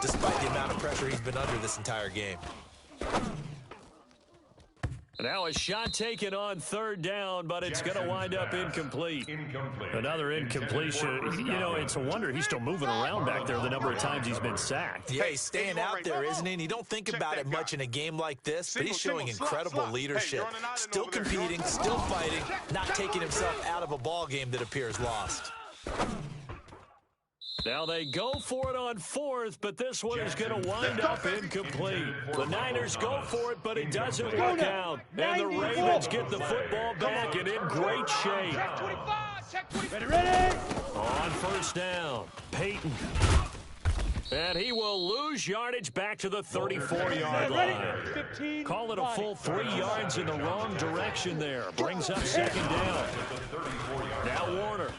despite the amount of pressure he's been under this entire game. Now a shot taken on third down, but it's going to wind up incomplete. Another incompletion. You know, it's a wonder he's still moving around back there the number of times he's been sacked. Yeah, he's staying out there, isn't he? And you don't think about it much in a game like this, but he's showing incredible leadership. Still competing, still fighting, not taking himself out of a ball game that appears lost. Now they go for it on 4th, but this one is going to wind up incomplete. The Niners go for it, but it doesn't work out. And the Ravens get the football back and in great shape. Ready? On first down, Peyton. And he will lose yardage back to the 34-yard line. Call it a full 3 yards in the wrong direction there. Brings up second down. Now Warner.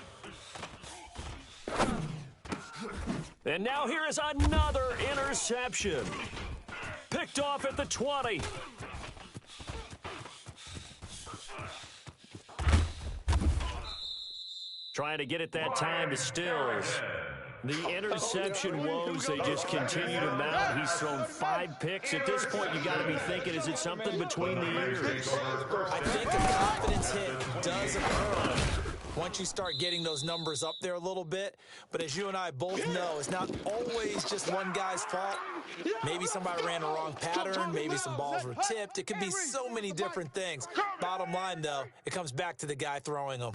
And now here is another interception. Picked off at the 20. Trying to get it that time to Stills. The interception woes, they just continue to mount. He's thrown 5 picks. At this point, you got to be thinking, is it something between the ears? I think a confidence hit does occur once you start getting those numbers up there a little bit. But as you and I both know, it's not always just one guy's fault. Maybe somebody ran the wrong pattern. Maybe some balls were tipped. It could be so many different things. Bottom line, though, it comes back to the guy throwing them.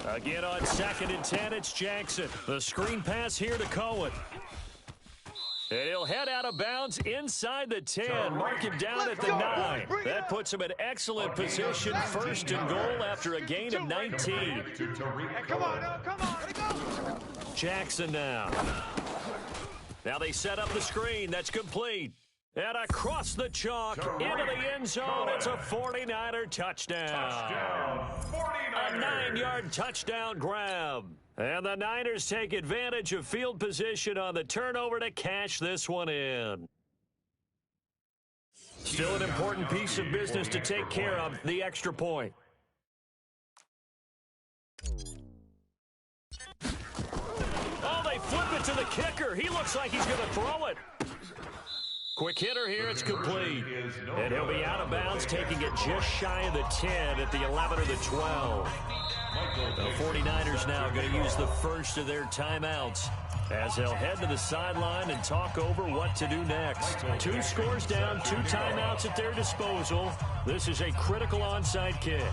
Again on 2nd and 10, it's Jackson. The screen pass here to Cohen. And he'll head out of bounds inside the 10. Mark him down at the 9. That puts him in excellent position. 1st and goal after a gain of 19. Come on. Jackson now. Now they set up the screen. That's complete. And across the chalk, into the end zone, it's a 49er touchdown. A 9-yard touchdown grab. And the Niners take advantage of field position on the turnover to cash this one in. Still an important piece of business to take care of, the extra point. Oh, they flip it to the kicker. He looks like he's going to throw it. Quick hitter here, it's complete. And he'll be out of bounds, taking it just shy of the 10 at the 11 or the 12. The 49ers now going to use the first of their timeouts as they'll head to the sideline and talk over what to do next. 2 scores down, 2 timeouts at their disposal. This is a critical onside kick.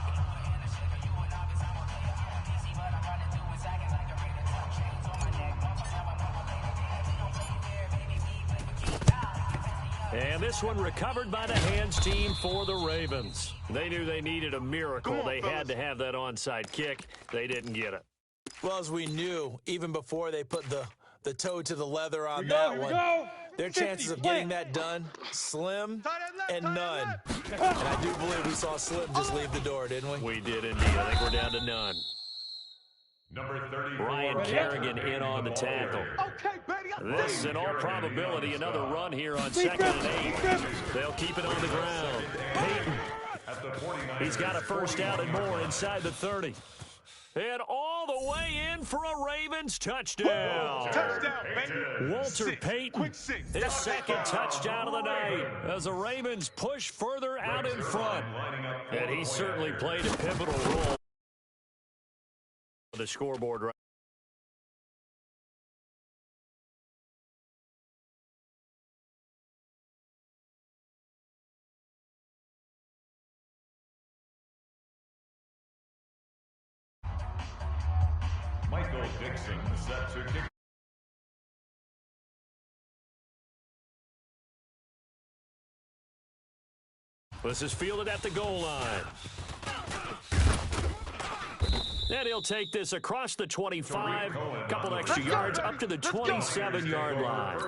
And this one recovered by the hands team for the Ravens. They knew they needed a miracle. They had to have that onside kick. They didn't get it. Well, as we knew, even before they put the toe to the leather on that one, their chances of getting that done, slim and none. And I do believe we saw Slim just leave the door, didn't we? We did indeed. I think we're down to none. Number 30, Ryan Kerrigan in on the tackle. This, in all probability, another run here on 2nd and 8. They'll keep it on the ground. Peyton, he's got a first down and more inside the 30. And all the way in for a Ravens touchdown. Walter Payton, his second touchdown of the night as the Ravens push further out in front. And he certainly played a pivotal role on the scoreboard right. Michael Dixon set to kick. This is fielded at the goal line. And he'll take this across the 25, a couple extra yards up to the 27-yard line.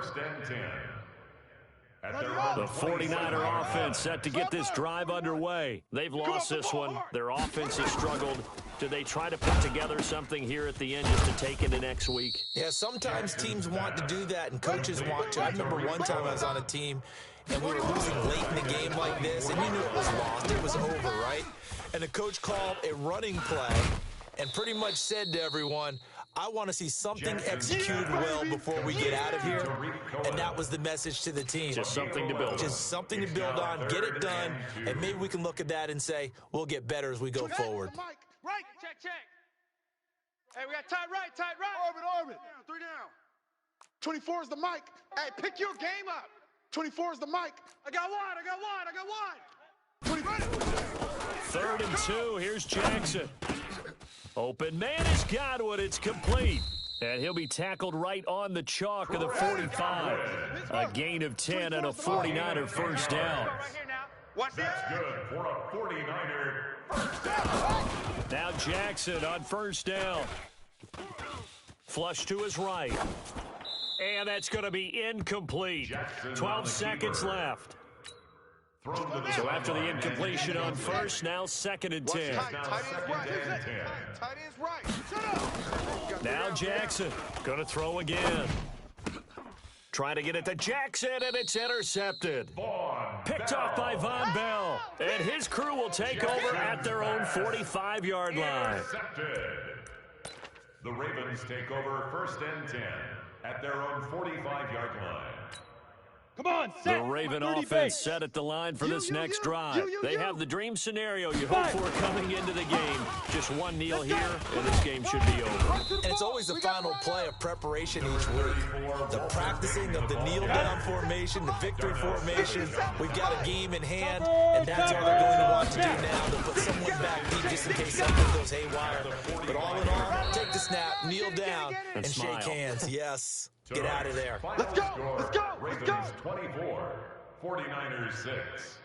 The 49er offense set to get this drive underway. They've lost this one. Their offense has struggled. Do they try to put together something here at the end just to take into next week? Yeah, sometimes teams want to do that and coaches want to. I remember one time I was on a team and we were losing late in the game like this, and you knew it was lost. It was over, right? And the coach called a running play and pretty much said to everyone, I want to see something executed well before we get out of here. And that was the message to the team. Just something to build on. Just something to build on, get it done, and maybe we can look at that and say, we'll get better as we go forward. Right, check, check. Hey, we got tight right. Orbit. 3 down. 24 is the mic. Hey, pick your game up. 24 is the mic. I got one. 3rd and 2. Here's Jackson. Open man has got one. It's complete. And he'll be tackled right on the chalk of the 45. A gain of 10 and a 49er first down. That's good for a 49er first down. Now Jackson on first down. Flush to his right. And that's going to be incomplete. 12 seconds left. So after the incompletion on first, now 2nd and 10. Now Jackson going to throw again. Trying to get it to Jackson, and it's intercepted. Picked off by Von Bell. And his crew will take over at their own 45-yard line. The Ravens take over 1st and 10 at their own 45-yard line. Come on, the Raven offense set at the line for this next drive. They have the dream scenario you hope for coming into the game. Just one kneel here, and this game should be over. And it's always the final play of preparation each week. The practicing of the kneel-down formation, the victory formation. We've got a game in hand, and that's all they're going to want to do now. They'll put someone back deep just in case something goes haywire. But all in all, take the snap, kneel down, and shake hands. Yes. Get out of there. Let's go. Ravens 24, 49ers 6.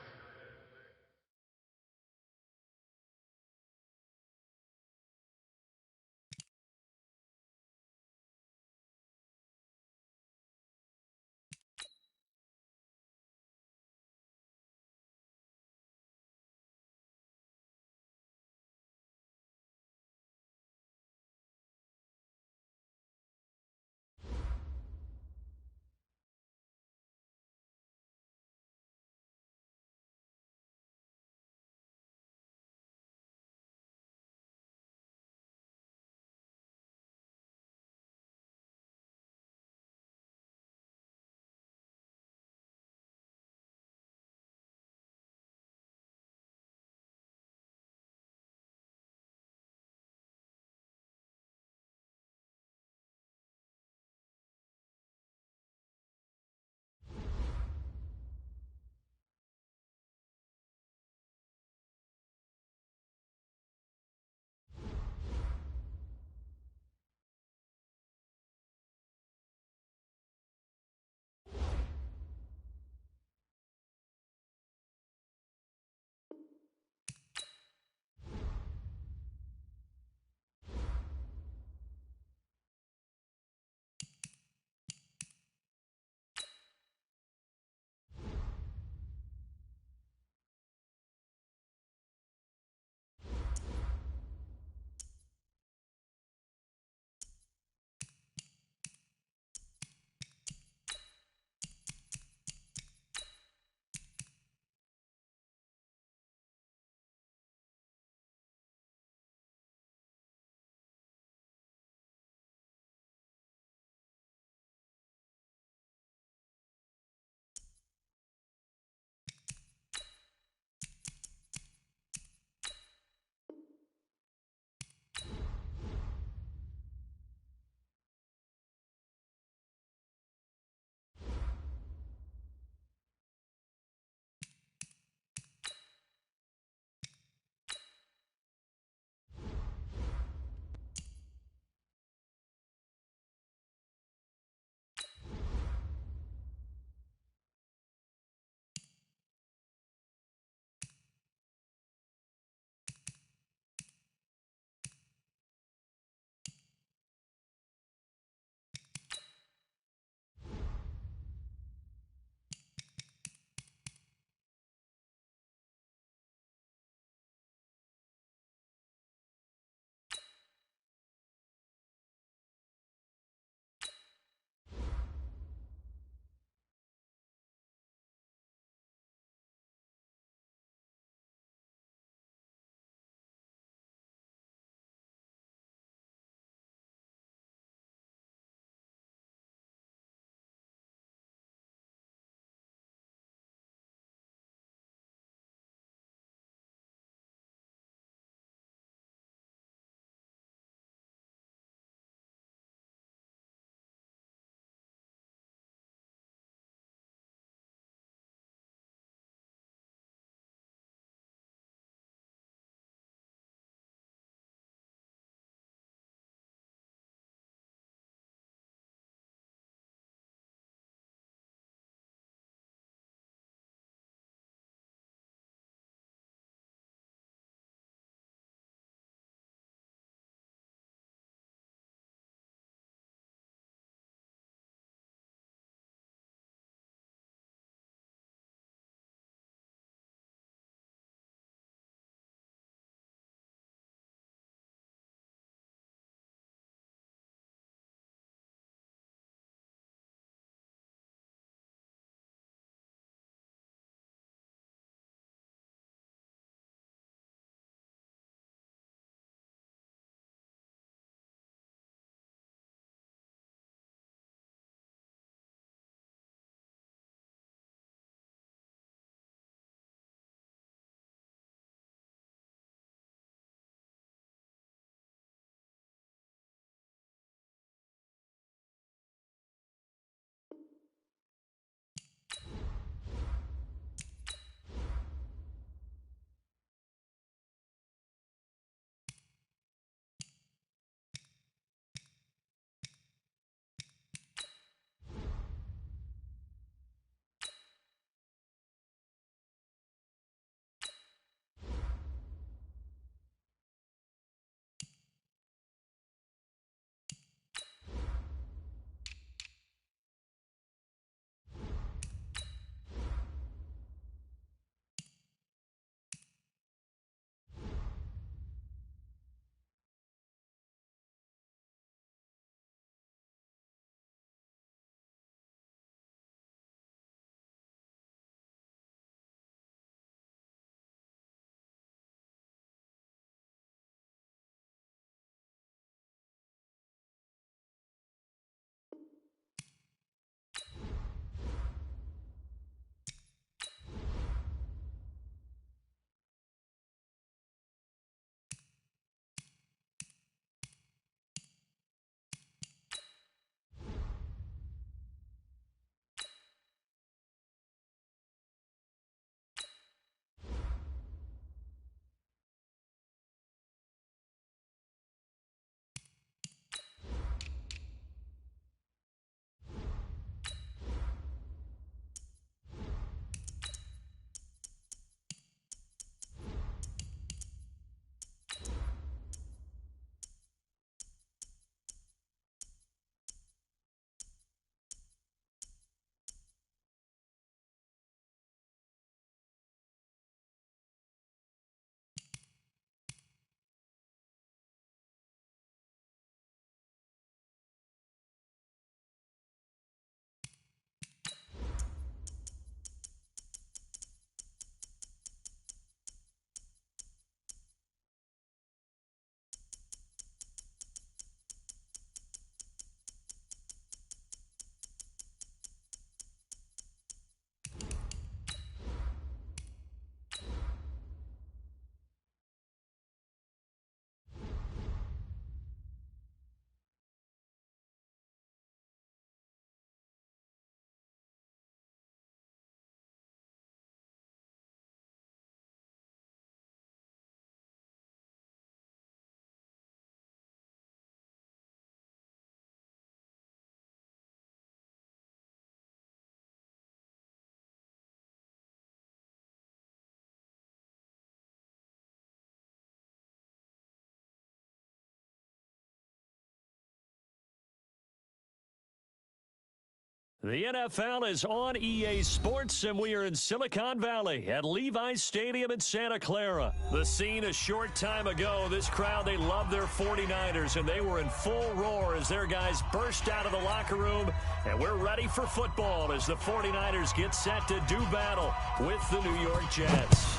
The NFL is on EA Sports, and we are in Silicon Valley at Levi's Stadium in Santa Clara. The scene a short time ago, this crowd, they love their 49ers, and they were in full roar as their guys burst out of the locker room, and we're ready for football as the 49ers get set to do battle with the New York Jets.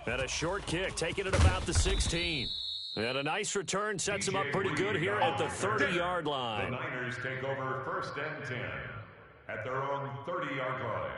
And a short kick, taking it about the 16. And a nice return sets him up pretty good here at the 30-yard line. The Niners take over 1st and 10 at their own 30-yard line.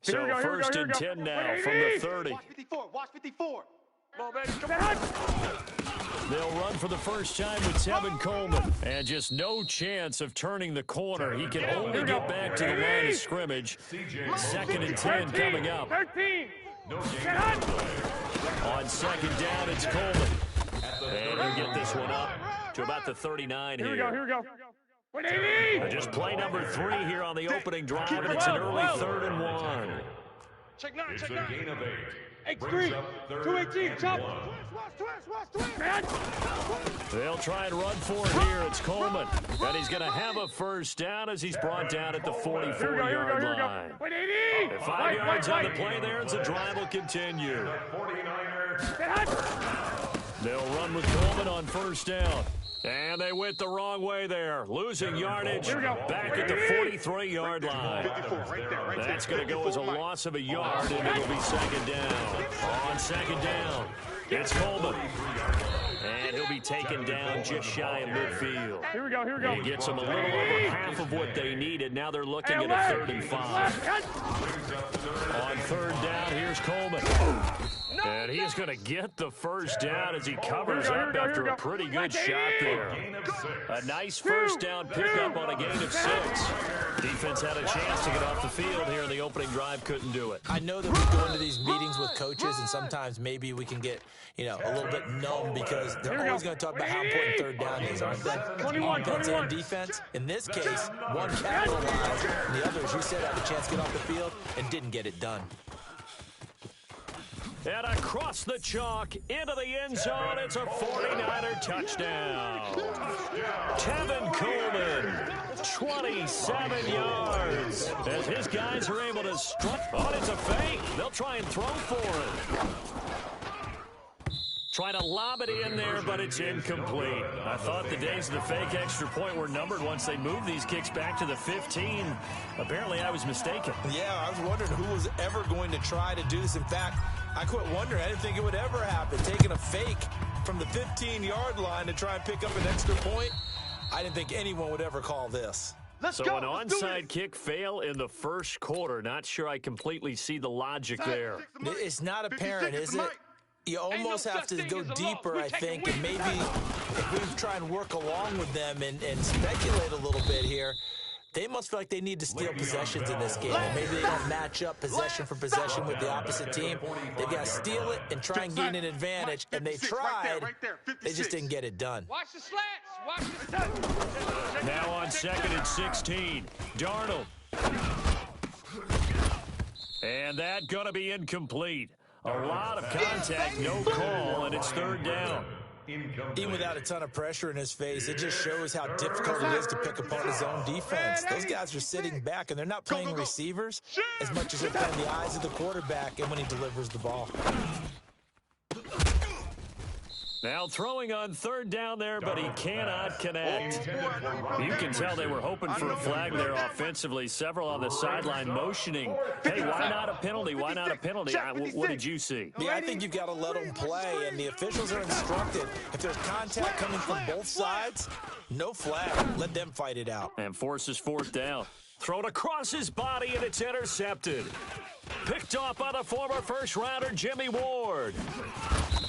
So 1st and 10 now from the 30. Watch 54. Watch 54. Come on, baby. Come on. They'll run for the first time with Tevin Coleman. And just no chance of turning the corner. He can only get back to the line of scrimmage. 2nd and 10 coming up. 13. On 2nd down, it's Coleman. And he'll get this one up to about the 39 here. Here we go. Just play number 3 here on the opening drive, and it's an early 3rd and 1. Check 9. It's Check a 9. gain of 8. X3. 218. Chop. They'll try and run for it here. It's Coleman. And he's going to have a first down as he's brought down at the 44-yard line. 5 yards on the play there as the drive will continue. They'll run with Coleman on 1st down. And they went the wrong way there. Losing yardage back at the 43-yard line. That's going to go as a loss of a yard, and it'll be 2nd down. On 2nd down, it's Coleman. And he'll be taken down just shy of midfield. Here we go. He gets them a little over half of what they needed. Now they're looking at a 3rd and 5. On 3rd down, here's Coleman. And he's going to get the first down as he covers up after a pretty good shot there. A nice first down pickup on a gain of 6. Defense had a chance to get off the field here in the opening drive, couldn't do it. I know that we go into these meetings with coaches, and sometimes maybe we can get, a little bit numb because they're always going to talk about how important 3rd down is, aren't they? Offense and defense. In this case, one capitalized, and the other, as you said, had a chance to get off the field and didn't get it done. And across the chalk, into the end zone, it's a 49er touchdown. Tevin Coleman, 27 yards. As his guys are able to strut. Oh, it's a fake. They'll try and throw for it. Try to lob it in there, but it's incomplete. I thought the days of the fake extra point were numbered once they moved these kicks back to the 15. Apparently, I was mistaken. Yeah, I was wondering who was ever going to try to do this. In fact, I quit wondering. I didn't think it would ever happen. Taking a fake from the 15-yard line to try and pick up an extra point, I didn't think anyone would ever call this. So an onside kick fail in the 1st quarter. Not sure I completely see the logic there. It's not apparent, is it? You almost have to go deeper, I think, and maybe if we try and work along with them and speculate a little bit here, they must feel like they need to steal possessions in this game. And maybe they don't match up possession for possession with the opposite team. They've got to steal it and try and gain an advantage. And they tried. They just didn't get it done. Watch the slats. Watch the slats. Now on 2nd and 16, Darnold. And that going to be incomplete. A lot of contact, no call, and it's 3rd down. Even without a ton of pressure in his face, it just shows how difficult it is to pick apart his own defense. Those guys are sitting back, and they're not playing receivers as much as they're playing the eyes of the quarterback and when he delivers the ball. Now throwing on 3rd down there, but he cannot connect. You can tell they were hoping for a flag there offensively. Several on the sideline motioning. Hey, why not a penalty? Why not a penalty? What did you see? Yeah, I think you've got to let them play, and the officials are instructed. If there's contact coming from both sides, no flag. Let them fight it out. And forces 4th down. Thrown across his body, and it's intercepted. Picked off by the former 1st-rounder, Jimmy Ward.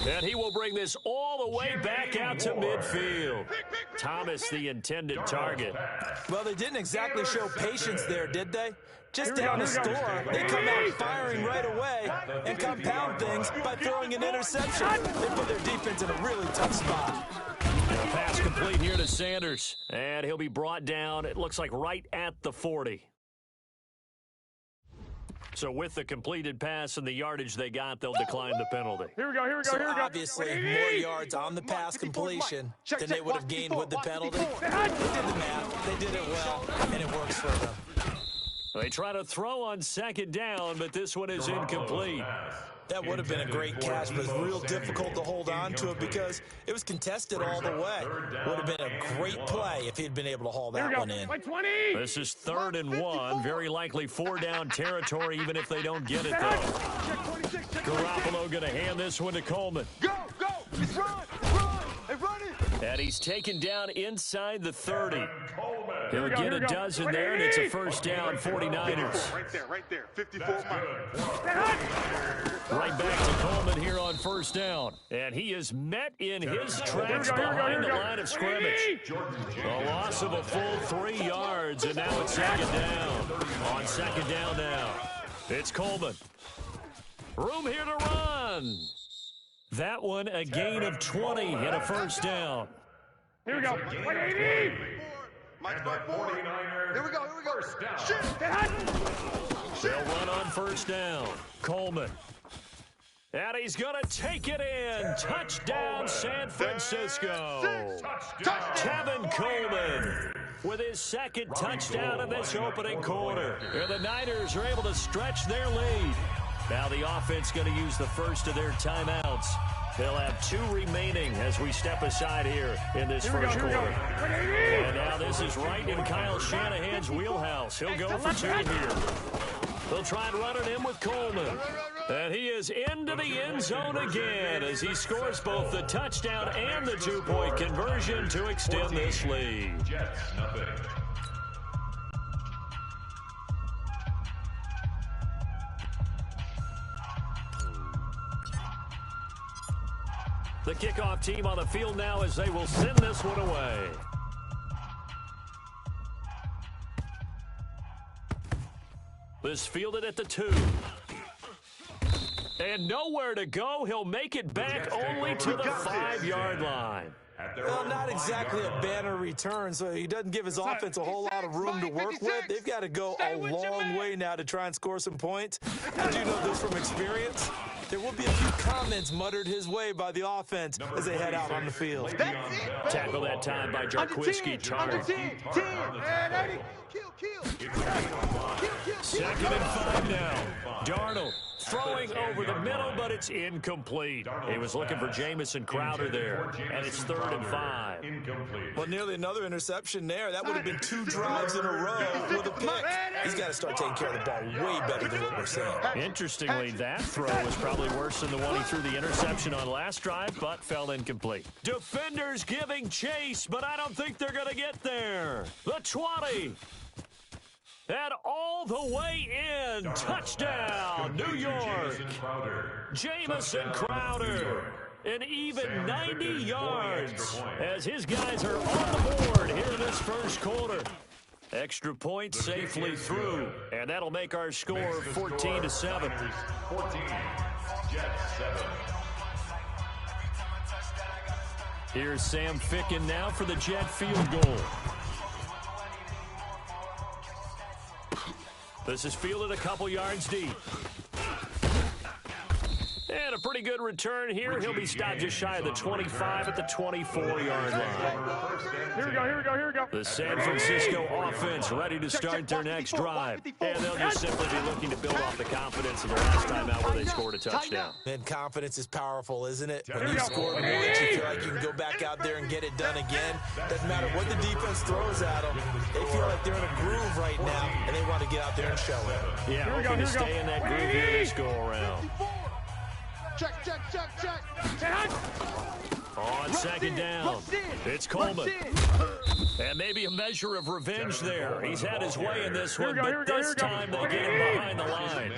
And he will bring this all the way back out to midfield. Thomas, the intended target. Well, they didn't exactly show patience there, did they? Just down the score, they come out firing right away and compound things by throwing an interception. They put their defense in a really tough spot. pass complete here to Sanders. And he'll be brought down, it looks like right at the 40. So with the completed pass and the yardage they got, they'll decline the penalty. So obviously, more yards on the pass completion than they would have gained with the penalty. They did the math. They did it well, and it works for them. They try to throw on second down, but this one is incomplete. That would have been a great catch, but it's real difficult to hold on to it because it was contested all the way. Would have been a great play if he'd been able to haul that one in. This is 3rd and 1. Very likely 4-down territory, even if they don't get it, though. Garoppolo going to hand this one to Coleman. Go! It's run! Hey, run it! And he's taken down inside the 30. He'll get a dozen there, and it's a first down, 49ers. Right there. 54 Mike. Right back to Coleman here on first down. And he is met in his tracks behind the line of scrimmage. A loss of a full 3 yards, and now it's second down. On second down now, it's Coleman. Room here to run. That one a gain of 20 and a first down. Here we go. 180. Mike's going forward. Here we go. They'll run on first down. Coleman. And he's going to take it in. Touchdown, San Francisco. Kevin Coleman with his second touchdown in this opening quarter. And the Niners are able to stretch their lead. Now the offense going to use the first of their timeouts. They'll have 2 remaining as we step aside here in this first quarter. And now this is right in Kyle Shanahan's wheelhouse. He'll go for 2 here. They'll try and run it in with Coleman. And he is into the end zone again as he scores both the touchdown and the 2-point conversion to extend this lead. Jets, nothing. The kickoff team on the field now as they will send this one away. This fielded at the 2. And nowhere to go. He'll make it back only to the 5-yard line. Well, not exactly a banner return, so he doesn't give his offense a whole lot of room to work with. They've got to go a long way now to try and score some points. I do know this from experience. There will be a few comments muttered his way by the offense as they head out on the field. Tackle that time by Jarquiski Tartt. 2nd and 5 now. Darnold throwing over the middle, but it's incomplete. He was looking for Jamison Crowder there, and it's 3rd and 5. Well, nearly another interception there. That would have been 2 drives in a row with a pick. He's got to start taking care of the ball way better than what we're seeing. Interestingly, that throw was probably worse than the one he threw the interception on last drive, but fell incomplete. Defenders giving chase, but I don't think they're going to get there. The 20. And all the way in. Touchdown, New York. Jamison Crowder. An even 90 yards as his guys are on the board here in this first quarter. Extra point safely through, and that'll make our score 14-7. 14, Jets 7. Here's Sam Ficken now for the Jet field goal. This is fielded a couple yards deep. And a pretty good return here. He'll be stopped just shy of the 25 at the 24-yard line. Here we go. The San Francisco offense ready to start their next drive. And they'll just simply be looking to build off the confidence of the last time out where they scored a touchdown. And confidence is powerful, isn't it? When you score once, you feel like you can go back out there and get it done again. Doesn't matter what the defense throws at them. They feel like they're in a groove right now, and they want to get out there and show it. Yeah, hoping to stay in that groove here this go-around. Check. On second down, it's Coleman. And maybe a measure of revenge there. He's had his way in this one, but this time they get him behind the line.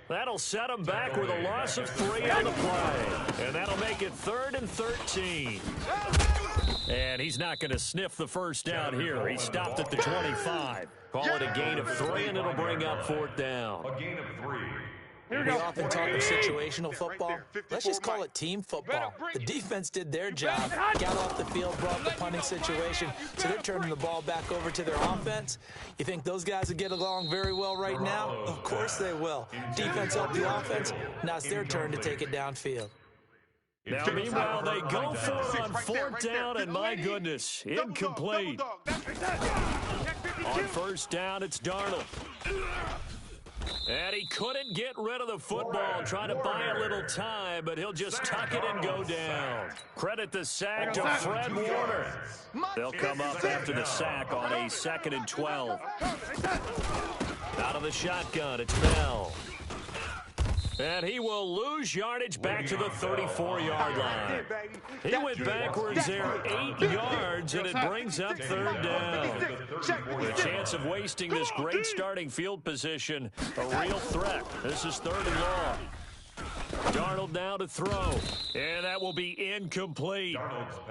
That'll set him back with a loss of 3 on the play. And that'll make it 3rd and 13. And he's not going to sniff the first down here. He stopped at the 25. Call it a gain of 3, and it'll bring up 4th down. A gain of 3. We often talk of situational football. Let's just call it team football. The defense did their job, got off the field, brought the punting situation, so they're turning the ball back over to their offense. You think those guys would get along very well right now? Of course they will. Defense helped the offense. Now it's their turn to take it downfield. Now, meanwhile, they go for it on fourth down, and my goodness, incomplete. On first down, it's Darnold. And he couldn't get rid of the football, trying to buy a little time, but he'll just tuck it and go down. Credit the sack to Fred Warner. They'll come up after the sack on a 2nd and 12. Out of the shotgun, it's Bell. And he will lose yardage back to the 34-yard line. He went backwards there 8 yards, and it brings up 3rd down. The chance of wasting this great starting field position, a real threat. This is 3rd and long. Darnold now to throw, and that will be incomplete.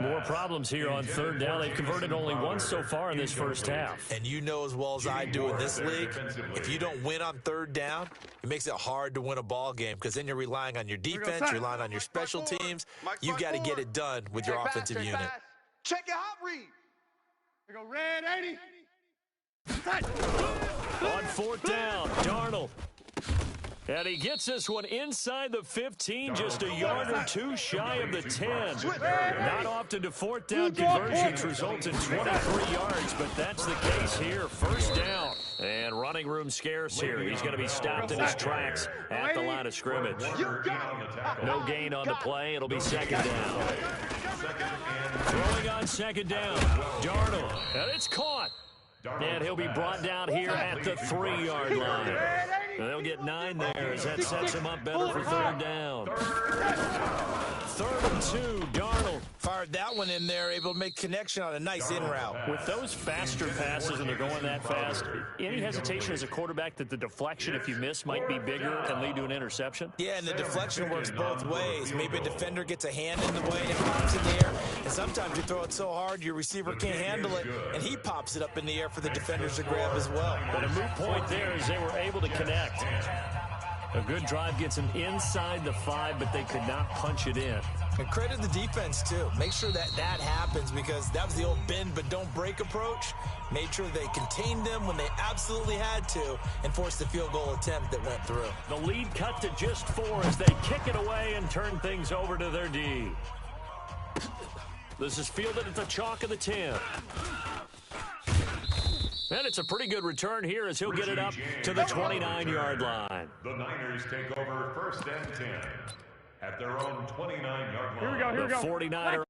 More problems here on 3rd down. They've converted only once so far in this first half. And you know as well as I do in this league, if you don't win on 3rd down, it makes it hard to win a ball game because then you're relying on your defense, you're relying on your special teams. You've got to get it done with your offensive unit. Check it out, read. There go red 80. On 4th down, Darnold. And he gets this one inside the 15, just a yard or two shy of the 10. Not often do 4th down conversions result in 23 yards, but that's the case here. First down. And running room scarce here. He's going to be stopped in his tracks at the line of scrimmage. No gain on the play. It'll be 2nd down. Throwing on 2nd down. Darnold. And it's caught. And he'll be brought down here at the 3-yard line. They'll get 9 there as that sets him up better for 3rd down. 3rd and 2, Darnold. Fired that one in there, able to make connection on a nice in route. With those faster passes and they're going that fast, any hesitation as a quarterback that the deflection, if you miss, might be bigger and lead to an interception? Yeah, and the deflection works both ways. Maybe a defender gets a hand in the way and it pops in the air. And sometimes you throw it so hard your receiver can't handle it, and he pops it up in the air for the defenders to grab as well. But a moot point there is they were able to connect. A good drive gets them inside the 5, but they could not punch it in. And credit the defense, too. Make sure that happens because that was the old bend but don't break approach. Made sure they contained them when they absolutely had to and forced the field goal attempt that went through. The lead cut to just 4 as they kick it away and turn things over to their D. This is fielded at the chalk of the 10. And it's a pretty good return here as he'll get it up to the 29-yard line. The Niners take over 1st and 10 at their own 29-yard line. Here we go. 49er.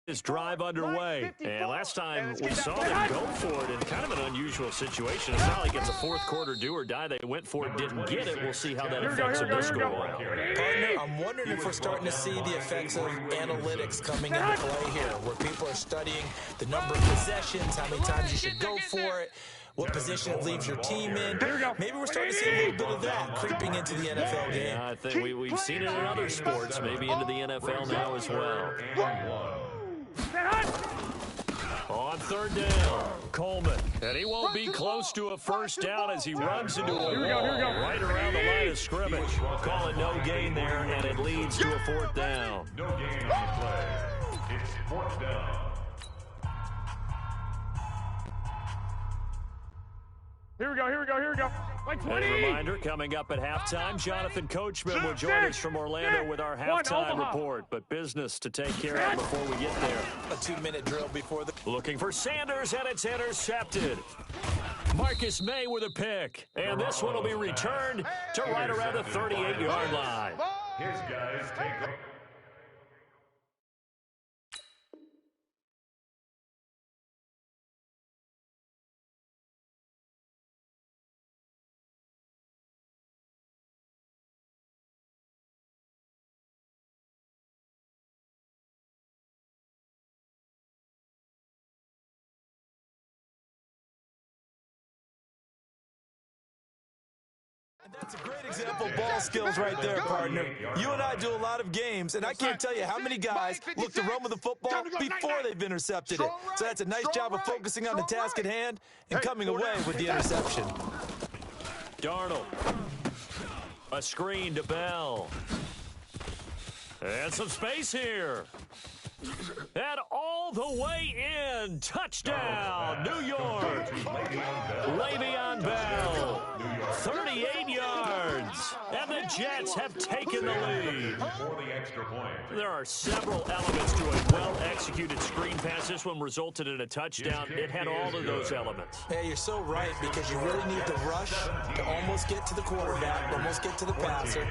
This drive underway, and last time we saw them go for it in kind of an unusual situation. It's not like it's a 4th quarter do or die. They went for it, didn't get it. We'll see how that affects them this go on. Partner, I'm wondering if we're starting to see the effects of analytics coming into play here, where people are studying the number of possessions, how many times you should go for it, what position it leaves your team in. Maybe we're starting to see a little bit of that creeping into the NFL game. Yeah, I think we've seen it in other sports, maybe into the NFL now as well. On 3rd down, Coleman. And he won't be close to a first down as he runs into a wall right around the line of scrimmage. Call it no gain there, and it leads to a 4th down. No gain on the play. It's 4th down. Here we go. Like 20. A reminder, coming up at halftime, Jonathan Coachman will join us from Orlando with our halftime report. But business to take care of before we get there. A 2-minute drill before the... Looking for Sanders, and it's intercepted. Marcus May with a pick. And this one will be returned to right around the 38-yard line. His guys take over. And that's a great example of ball skills right there, partner. You and I do a lot of games, and I can't tell you how many guys look to run with the football before they've intercepted it. So that's a nice job of focusing on the task at hand and coming away with the interception. Darnold. A screen to Bell. And some space here. And all the way in. Touchdown, New York. Le'Veon Bell. 38 yards. And the Jets have taken the lead. There are several elements to a well-executed screen pass. This one resulted in a touchdown. It had all of those elements. Yeah, you're so right, because you really need to rush to almost get to the quarterback, almost get to the passer.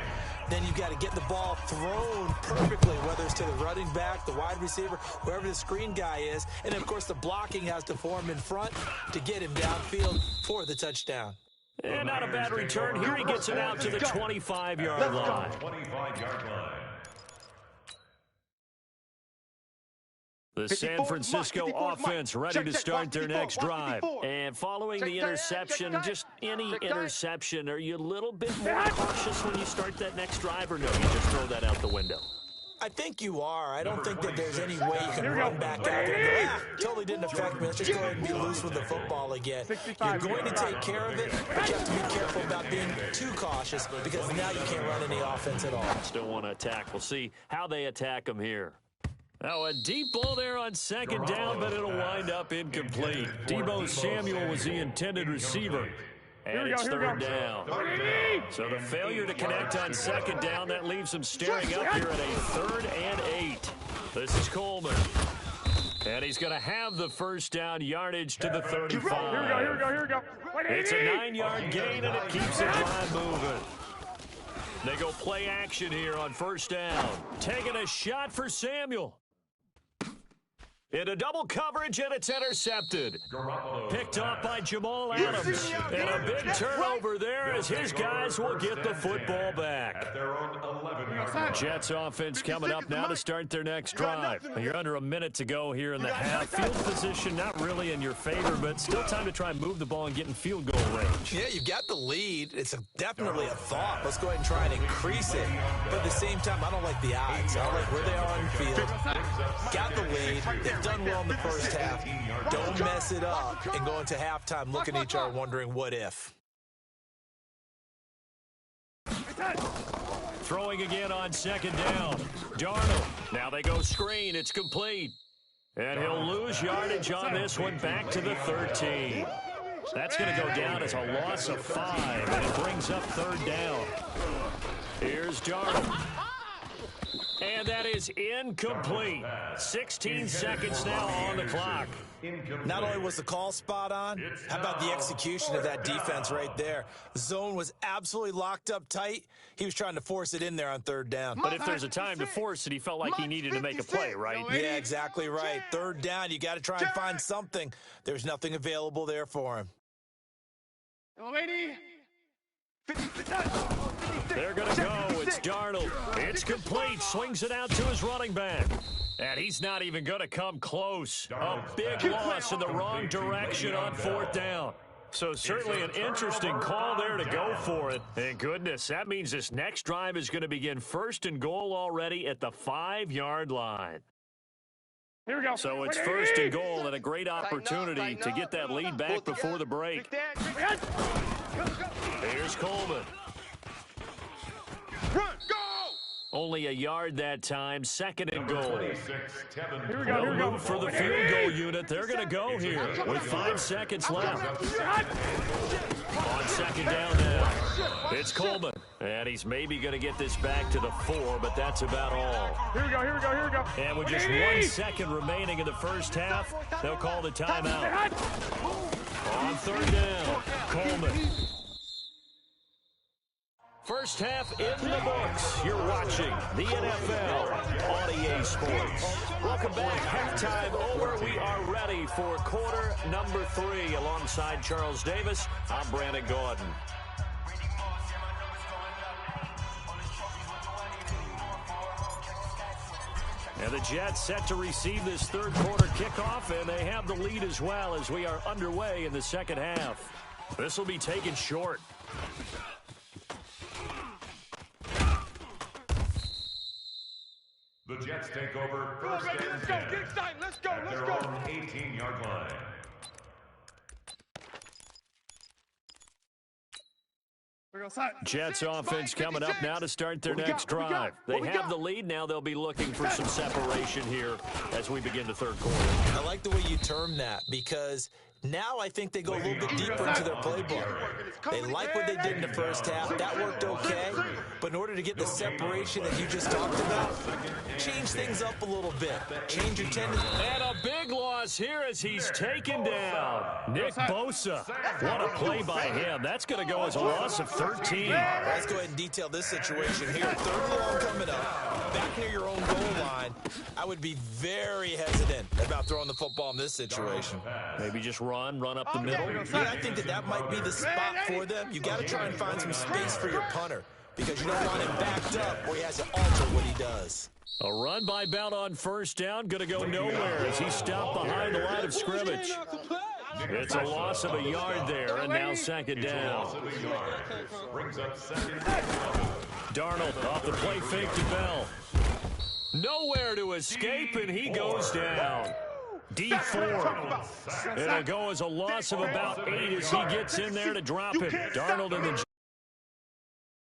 Then you've got to get the ball thrown perfectly, whether it's to the running back, the wide receiver, wherever the screen guy is. And, of course, the blocking has to form in front to get him downfield for the touchdown. And not a bad return. Here he gets it out to the 25-yard line. 25-yard line. The San Francisco offense ready to start their next drive. And following the interception, just any interception, are you a little bit more cautious when you start that next drive, or no, you just throw that out the window? I think you are. I don't think that there's any way you can run back out there and go, totally didn't affect me. Let's just go ahead and be loose with the football again. You're going to take care of it, but you have to be careful about being too cautious, because now you can't run any offense at all. Still want to attack. We'll see how they attack them here. Now a deep ball there on second down, but it'll wind up incomplete. Deebo Samuel was the intended receiver. And it's third down. So the failure to connect on second down, that leaves him staring up here at a 3rd and 8. This is Coleman. And he's going to have the first down, yardage to the 35. Here we go. It's a 9-yard gain, and it keeps the drive moving. They go play action here on first down. Taking a shot for Samuel. Into double coverage, and it's intercepted. Picked off by Jamal Adams. And a big turnover there as his guys will get the football back. Jets offense coming up now to start their next drive. You're under a minute to go here in the half. Field position not really in your favor, but still time to try and move the ball and get in field goal range. Yeah, you've got the lead. It's definitely a thought. Let's go ahead and try and increase it. But at the same time, I don't like the odds. I like where they are on the field. Got the lead. They've done well in the first half. Don't mess it up and go into halftime looking at each other wondering what if. Throwing again on second down. Darnold. Now they go screen. It's complete. And he'll lose yardage on this one back to the 13. That's going to go down as a loss of 5. And it brings up third down. Here's Darnold. And that is incomplete. 16 seconds now on the clock. Not only was the call spot on, how about the execution of that defense right there? The zone was absolutely locked up tight. He was trying to force it in there on third down. But if there's a time to force it, he felt like he needed to make a play, right? Yeah, exactly right. Third down, you got to try and find something. There's nothing available there for him. They're going to go. It's Darnold. It's complete. Swings it out to his running back. And he's not even going to come close. A big loss in the wrong direction on fourth down. So certainly an interesting call there to go for it. And goodness, that means this next drive is going to begin first and goal already at the 5-yard line. Here we go. So it's first and goal and a great opportunity to get that lead back before the break. Here's Coleman. Run, go! Only a yard that time, second and goal. Here we go. They'll move for the field goal unit. They're going to go here with 5 seconds left. On second down now, it's Coleman. And he's maybe going to get this back to the 4, but that's about all. Here we go. And with just 1 second remaining in the first half, they'll call the timeout. On third down, Coleman. First half in the books. You're watching the NFL on EA Sports. Welcome back. Halftime over. We are ready for quarter number 3. Alongside Charles Davis, I'm Brandon Gordon. And the Jets set to receive this third quarter kickoff, and they have the lead as well as we are underway in the second half. This will be taken short. The Jets take over first and 10 at their own 18-yard line. Jets offense coming up now to start their next drive. They have the lead. Now they'll be looking for some separation here as we begin the third quarter. I like the way you term that because now I think they go a little bit deeper into their playbook. They like what they did in the first half. That worked okay. But in order to get the separation that you just talked about, change things up a little bit. Change your tendency. And a big loss here as he's taken down. Nick Bosa. What a play by him. That's going to go as a loss of 13. Let's go ahead and detail this situation here. Third and long coming up. Back near your own goal line. I would be very hesitant about throwing the football in this situation. Maybe just run up the middle. Yeah, I think that might be the spot for them. You got to try and find some space for your punter because you don't want him backed up where he has to alter what he does. A run by Bell on first down. Going to go nowhere as he stopped behind the line of scrimmage. It's a loss of a yard there, and now second down. Darnold off the play fake to Bell. Nowhere to escape, and he goes down. D4. It'll go as a loss of about 8 as he gets in there to drop him. Darnold in the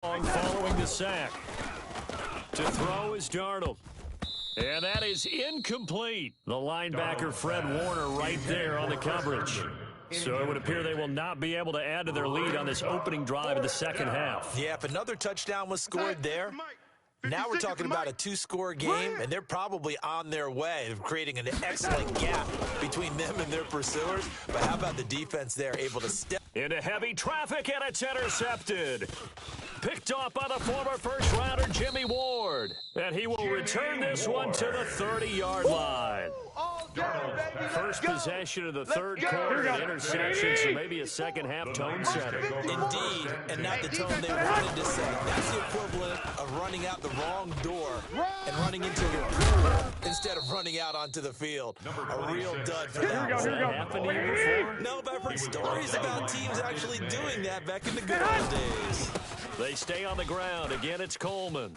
following the sack. To throw is Darnold. And that is incomplete. The linebacker Fred Warner right there on the coverage. So it would appear they will not be able to add to their lead on this opening drive of the second half. Yeah, if another touchdown was scored there, now we're talking about a 2-score game, and they're probably on their way of creating an excellent gap between them and their pursuers. But how about the defense there able to step into heavy traffic, and it's intercepted. Picked off by the former first-rounder Jimmy Ward. And he will return this one to the 30-yard line. First possession of the third quarter, an interception, so maybe a second-half tone setter. Indeed, and not the tone they wanted to set. That's the equivalent of running out the wrong door and running into your pool instead of running out onto the field. A real dud for that. Has that happened to you before? No, but I've heard stories about teams actually doing that back in the good old days. They stay on the ground. Again, it's Coleman.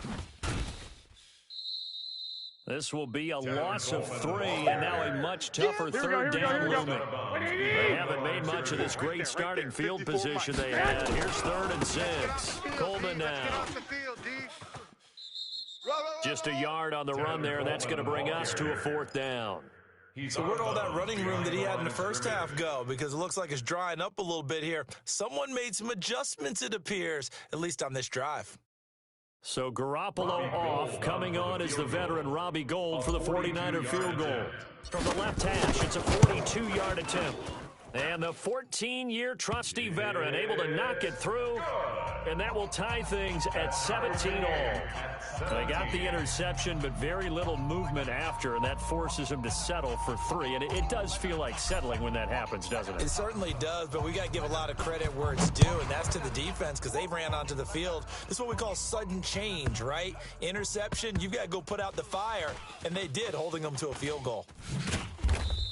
This will be a loss of 3, and now a much tougher third down looming. They haven't made much of this great starting field position they had. Here's 3rd and 6. Coleman now. Just a yard on the run there, and that's going to bring us to a 4th down. So where'd all that running room that he had in the first half go? Because it looks like it's drying up a little bit here. Someone made some adjustments, it appears, at least on this drive. So Garoppolo off. Coming on is the veteran Robbie Gould for the 49er field goal. From the left hash, it's a 42-yard attempt. And the 14-year trusty veteran able to knock it through, and that will tie things at 17-all. They got the interception, but very little movement after, and that forces him to settle for 3. And it does feel like settling when that happens, doesn't it? It certainly does, but we got to give a lot of credit where it's due, and that's to the defense because they ran onto the field. This is what we call sudden change, right? Interception, you've got to go put out the fire, and they did, holding them to a field goal.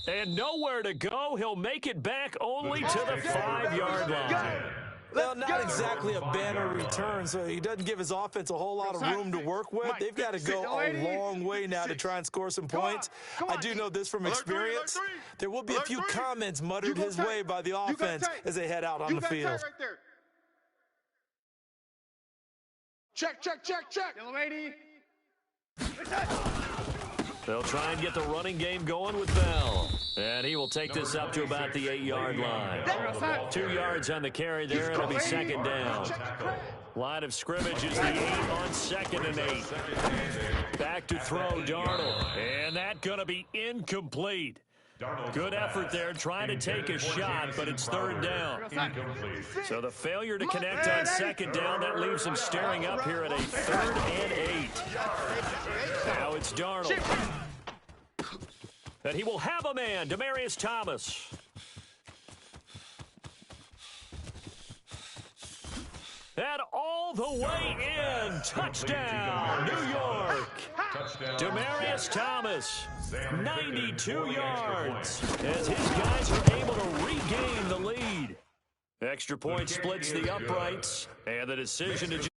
And nowhere to go. He'll make it back only to the 5-yard line. Well, not exactly a banner return, so he doesn't give his offense a whole lot of room to work with. They've got to go a long way now to try and score some points. I do know this from experience. There will be a few comments muttered his way by the offense as they head out on the field. Check. Yellow 80. They'll try and get the running game going with Bell. And he will take this up to about the 8-yard line. 2 yards on the carry there, and it'll be second down. Line of scrimmage is the 8 on 2nd and 8. Back to throw, Darnold. And that going to be incomplete. Good effort there, trying to take a shot, but it's 3rd down. So the failure to connect on 2nd down, that leaves him staring up here at a 3rd and 8. Now it's Darnold. And he will have a man, Demaryius Thomas. And all the way in. Touchdown, New York. Demaryius Thomas, 92 yards, as his guys are able to regain the lead. Extra point splits the uprights, and the decision to